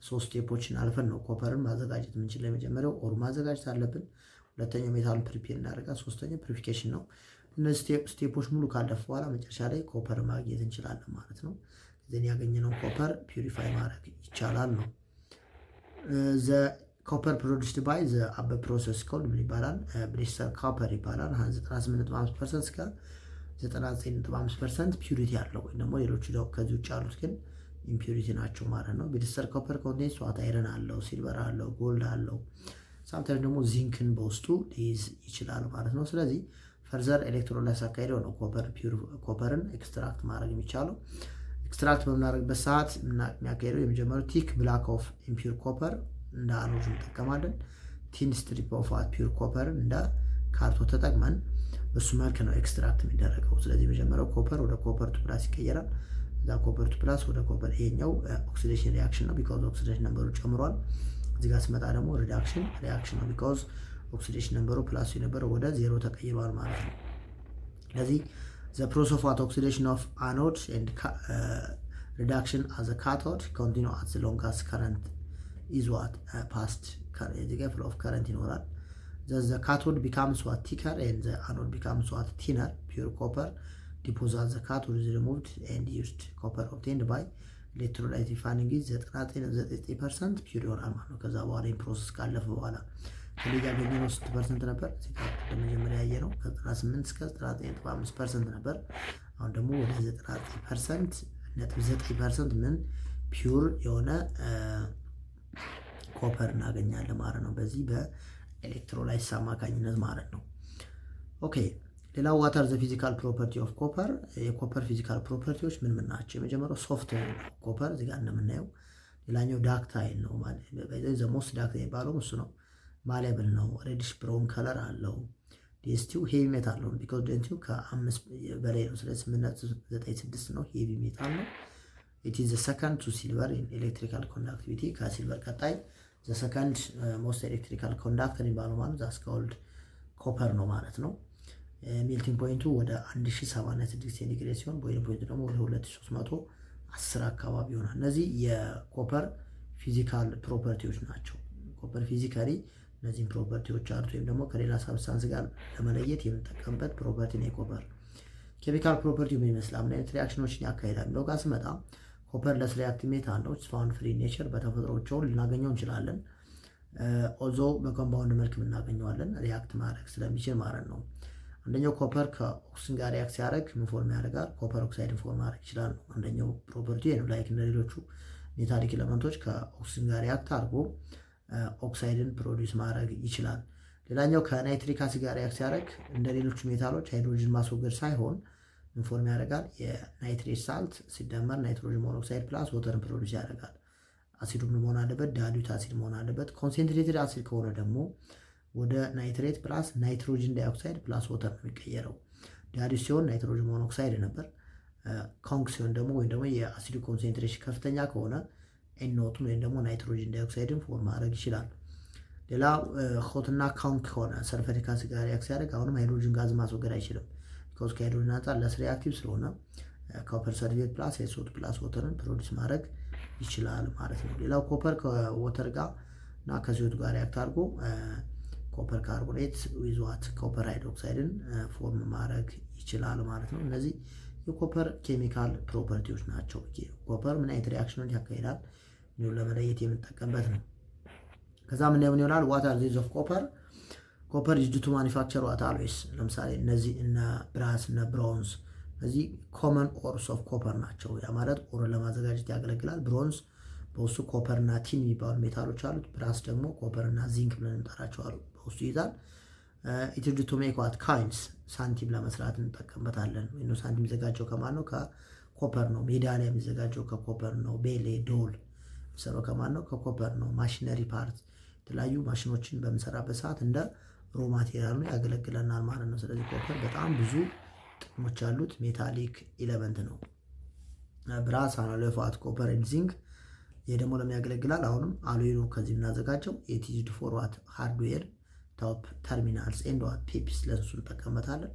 A: 3 ስቴፖችን አልፈን ነው ኮፐርን ማዘጋጀት የምንችለው። የመጀመሪያው ኦር ማዘጋጀት አለብን። ሁለተኛው ሜታሉን ፕሪፔር እናደርጋለን። ሶስተኛው ፒሪፊኬሽን ነው። እነዚህ ስቴፖች ሙሉ ካለፉ በኋላ መጨረሻ ላይ ኮፐር ማግኘት እንችላለን ማለት ነው። ዘን ያገኘነው ኮፐር ፒዩሪፋይ ማድረግ ይቻላል ነው። ዘ ኮፐር ፕሮዲውስድ ባይ ዘ አበ ፕሮሰስ ኮልድ ምን ይባላል? ብሊስተር ኮፐር ይባላል። 98.5% እስከ 99.5% ፒዩሪቲ ያለው ወይም ደግሞ ሌሎቹ ከዚህ ውጭ ያሉት ግን ኢምፒዩሪቲ ናቸው ማለት ነው። ብሊስተር ኮፐር ኮንቴንስ ዋት አይረን አለው፣ ሲልቨር አለው፣ ጎልድ አለው። ሳምታይም ደግሞ ዚንክን በውስጡ ሊይዝ ይችላል ማለት ነው። ስለዚህ ፈርዘር ኤሌክትሮላይስ አካሄደው ነው ኮፐርን ኤክስትራክት ማድረግ የሚቻለው። ኤክስትራክት በምናደርግበት ሰዓት የሚያካሄደው የመጀመሪያው ቲክ ብላክ ኦፍ ኢምፒውር ኮፐር እንደ አኖድ እንጠቀማለን። ቲን ስትሪፕ ኦፍ ፒውር ኮፐርን እንደ ካርቶን ተጠቅመን በሱ መልክ ነው ኤክስትራክት የሚደረገው። ስለዚህ የመጀመሪያው ኮፐር ወደ ኮፐር ቱ ፕላስ ይቀየራል። እዛ ኮፐር ቱ ፕላስ ወደ ኮፐር፣ ይሄኛው ኦክሲዴሽን ሪያክሽን ነው ቢኮዝ ኦክሲዴሽን ነምበሩ ጨምሯል። እዚህ ጋር ስመጣ ደግሞ ሪያክሽን ነው ቢኮዝ ኦክሲዴሽን ነምበሩ ፕላስ የነበረው ወደ 0 ተቀይሯል ማለት ነው። ስለዚህ the process of oxidation of anode and reduction as a cathode continue as long as current is what passed the flow of current ይኖራል። the cathode becomes what thicker and the anode becomes what thinner. Pure copper deposed as the cathode is removed and used. Copper obtained by electrolyte refining is 99% pure ይሆናል ማለት ነው። ከዛ በኋላ ፕሮሰስ ካለፈ በኋላ ከሌላ ያገኘነው 6% ነበር። ለመጀመሪያ ያየነው ከ98 እስከ 99.5% ነበር። አሁን ደግሞ ወደ 99.9% ምን ፒውር የሆነ ኮፐር እናገኛለን ማለት ነው። በዚህ በኤሌክትሮላይትስ አማካኝነት ማለት ነው። ኦኬ ሌላው ዋተር ዘ ፊዚካል ፕሮፐርቲ ኦፍ ኮፐር። የኮፐር ፊዚካል ፕሮፐርቲዎች ምን ምን ናቸው? የመጀመሪያው ሶፍት ኮፐር እዚህ ጋር እንደምናየው። ሌላኛው ዳክታይል ነው ማለት ዘ ሞስት ዳክታይል የሚባለው እሱ ነው። ማሌብል ነው። ሬዲሽ ብራውን ከለር አለው። ዴንሲቲው ሄቪ ሜታል ነው ቢኮዝ ዴንሲቲው ከ5 በላይ ነው። ስለዚህ 8.96 ነው። ሄቪ ሜታል ነው። ኢት ኢዝ ዘ ሰከንድ ቱ ሲልቨር ኢን ኤሌክትሪካል ኮንዳክቲቪቲ። ከሲልቨር ቀጣይ ዘ ሰከንድ ሞስት ኤሌክትሪካል ኮንዳክተር የሚባለው ማለት ዛስ ኮልድ ኮፐር ነው ማለት ነው። ሜልቲንግ ፖይንቱ ወደ 1086 ሴንቲግሬድ ሲሆን ቦይሊንግ ፖይንቱ ደግሞ ወደ 2310 አካባቢ ይሆናል። እነዚህ የኮፐር ፊዚካል ፕሮፐርቲዎች ናቸው። ኮፐር ፊዚካሊ እነዚህን ፕሮፐርቲዎች አሉት ወይም ደግሞ ከሌላ ሳብስታንስ ጋር ለመለየት የምንጠቀምበት ፕሮፐርቲ ነው የኮፐር። ኬሚካል ፕሮፐርቲ ምን ይመስላል? ምን አይነት ሪአክሽኖችን ያካሂዳል የሚለው ጋር ስመጣ ኮፐር ለስ ሪአክቲቭ ሜታል ነው። ፋውንድ ፍሪ ኔቸር በተፈጥሮቸውን ልናገኘው እንችላለን። ኦዞ በኮምፓውንድ መልክ እናገኘዋለን ሪአክት ማድረግ ስለሚችል ማለት ነው። አንደኛው ኮፐር ከኦክሲጅን ጋር ሪአክት ሲያደርግ ምን ፎርም ያደርጋል? ኮፐር ኦክሳይድን ፎርም ማድረግ ይችላል ነው አንደኛው ፕሮፐርቲ ነው። ላይክ እንደሌሎቹ ሜታሊክ ኤሌመንቶች ከኦክሲጅን ጋር ሪያክት አድርጎ ኦክሳይድን ፕሮዲውስ ማድረግ ይችላል። ሌላኛው ከናይትሪክ አሲድ ጋር ሪያክት ሲያደርግ እንደ ሌሎቹ ሜታሎች ሃይድሮጅን ማስወገድ ሳይሆን ኢንፎርም ያደርጋል። የናይትሬት ሳልት ሲደመር ናይትሮጅን ሞኖክሳይድ ፕላስ ወተርን ፕሮዲውስ ያደርጋል። አሲዱ ምን መሆን አለበት? ዳይሉት አሲድ መሆን አለበት። ኮንሴንትሬትድ አሲድ ከሆነ ደግሞ ወደ ናይትሬት ፕላስ ናይትሮጅን ዳይኦክሳይድ ፕላስ ወተር ነው የሚቀየረው። ዳይሉት ሲሆን ናይትሮጅን ሞኖክሳይድ ነበር። ኮንክ ሲሆን ደግሞ ወይም ደግሞ የአሲዱ ኮንሴንትሬሽን ከፍተኛ ከሆነ ኤንኦቱን ወይም ደግሞ ናይትሮጅን ዳይኦክሳይድን ፎርም ማድረግ ይችላል። ሌላው ሆትና ኮንክ ከሆነ ሰልፈሪክ አሲድ ጋር ሪያክት ሲያደርግ አሁንም ሃይድሮጅን ጋዝ ማስወገድ አይችልም። ቢኮዝ ከሃይድሮጅን አንጻር ለስ ሪአክቲቭ ስለሆነ ኮፐር ሰልፌት ፕላስ ኤስኦቱ ፕላስ ወተርን ፕሮዲውስ ማድረግ ይችላል ማለት ነው። ሌላው ኮፐር ከወተር ጋር እና ከሲኦቱ ጋር ሪያክት አድርጎ ኮፐር ካርቦኔት ዊዝዋት ኮፐር ሃይድሮክሳይድን ፎርም ማድረግ ይችላል ማለት ነው። እነዚህ የኮፐር ኬሚካል ፕሮፐርቲዎች ናቸው። ኮፐር ምን አይነት ሪአክሽኖች ያካሂዳል ለመለየት የምንጠቀምበት ነው። ከዛ ምን ይሆናል? ዋት አር ዚዝ ኦፍ ኮፐር ኮፐር ዩዝድ ቱ ማኒፋክቸር ዋት አሎይስ። ለምሳሌ እነዚህ እነ ብራስ እነ ብሮንዝ እነዚህ ኮመን ኦርስ ኦፍ ኮፐር ናቸው። ያ ማለት ኦርን ለማዘጋጀት ያገለግላል። ብሮንዝ በውስጡ ኮፐር እና ቲን የሚባሉ ሜታሎች አሉት። ብራስ ደግሞ ኮፐር እና ዚንክ ብለን እንጠራቸዋለን በውስጡ ይይዛል። ኢት ዩዝድ ቱ ሜክ ዋት ካይንስ ሳንቲም ለመስራት እንጠቀምበታለን። ወይ ነው ሳንቲም የሚዘጋጀው ከማን ነው? ከኮፐር ነው። ሜዳሊያ የሚዘጋጀው ከኮፐር ነው። ቤሌ ዶል የሚሰራው ከማን ነው? ከኮፐር ነው። ማሽነሪ ፓርት የተለያዩ ማሽኖችን በምሰራበት ሰዓት እንደ ሮ ማቴሪያል ነው ያገለግለናል ማለት ነው። ስለዚህ ኮፐር በጣም ብዙ ጥቅሞች ያሉት ሜታሊክ ኤሌመንት ነው። ብራስ አናሎይ ኦፍ ኮፐር ኤንድ ዚንክ ይሄ ደግሞ ለሚያገለግላል አሁንም አሎይ ነው ከዚህ የምናዘጋጀው። ኢት ኢዝ ዩዝድ ፎር ዋት ሃርድዌር ቶፕ ተርሚናልስ ኤንድ ዋት ፒፕስ ለሱ እንጠቀምበታለን።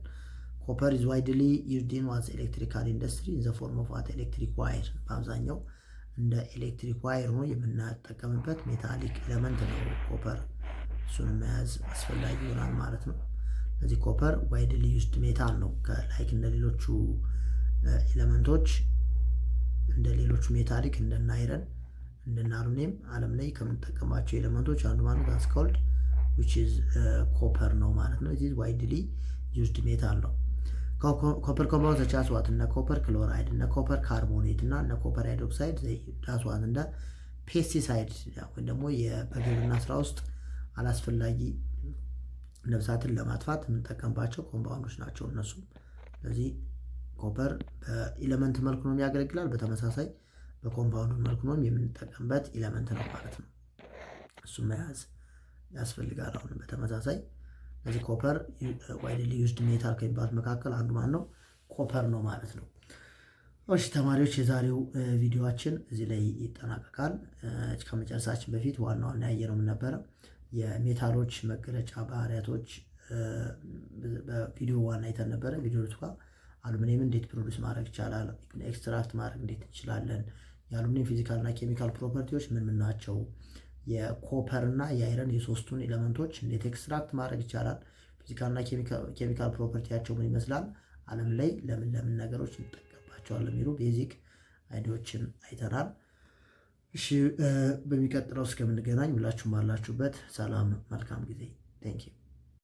A: ኮፐር ኢዝ ዋይድሊ ዩዝድ ኢን ዋት ኤሌክትሪካል ኢንዱስትሪ ኢን ዘ ፎርም ኦፍ ዋት ኤሌክትሪክ ዋይር በአብዛኛው እንደ ኤሌክትሪክ ዋይር ነው የምናጠቀምበት ሜታሊክ ኤሌመንት ነው ኮፐር። እሱን መያዝ አስፈላጊ ይሆናል ማለት ነው። ስለዚህ ኮፐር ዋይድሊ ዩዝድ ሜታል ነው። ላይክ እንደ ሌሎቹ ኤሌመንቶች እንደ ሌሎቹ ሜታሊክ እንደነ አይረን እንደነ አሉሚኒየም ዓለም ላይ ከምንጠቀማቸው ኤሌመንቶች አንዱ ማለት ጋዝ ኮልድ which is ኮፐር ነው ማለት ነው። it is widely used metal ነው። ኮፐር ኮምፓውንድ such as what እነ ኮፐር ክሎራይድ እነ ኮፐር ካርቦኔት እና እነ ኮፐር ሃይድሮክሳይድ that's what እንደ ፔስቲሳይድ ወይ ደግሞ በግብርና ስራ ውስጥ አላስፈላጊ ነፍሳትን ለማጥፋት የምንጠቀምባቸው ኮምፓውንዶች ናቸው እነሱ። ስለዚህ ኮፐር በኤሌመንት መልኩ ነው የሚያገለግላል። በተመሳሳይ በኮምፓውንድ መልኩ ነው የምንጠቀምበት ኤሌመንት ነው ማለት ነው። እሱ መያዝ ያስፈልጋል። አሁን በተመሳሳይ ስለዚህ ኮፐር ዋይድሊ ዩዝድ ሜታል ከሚባሉት መካከል አንዱ ማን ነው? ኮፐር ነው ማለት ነው። እሺ ተማሪዎች የዛሬው ቪዲዮአችን እዚህ ላይ ይጠናቀቃል። ከመጨረሳችን በፊት ዋናውን ያየነው ምን ነበረ? የሜታሎች መገለጫ ባህሪያቶች በቪዲዮ ዋና አይተን ነበረ። ቪዲዮ ጋር አሉሚኒየም እንዴት ፕሮዲውስ ማድረግ ይቻላል፣ ኤክስትራክት ማድረግ እንዴት እንችላለን፣ የአሉሚኒየም ፊዚካል እና ኬሚካል ፕሮፐርቲዎች ምን ምን ናቸው፣ የኮፐር እና የአይረን የሶስቱን ኤሌመንቶች እንዴት ኤክስትራክት ማድረግ ይቻላል፣ ፊዚካል እና ኬሚካል ፕሮፐርቲያቸው ምን ይመስላል፣ ዓለም ላይ ለምን ለምን ነገሮች እንጠቀምባቸዋለን የሚሉ ቤዚክ አይዲያዎችን አይተናል። እሺ በሚቀጥለው እስከምንገናኝ ሁላችሁም ባላችሁበት ሰላም፣ መልካም ጊዜ። ቴንክ ዩ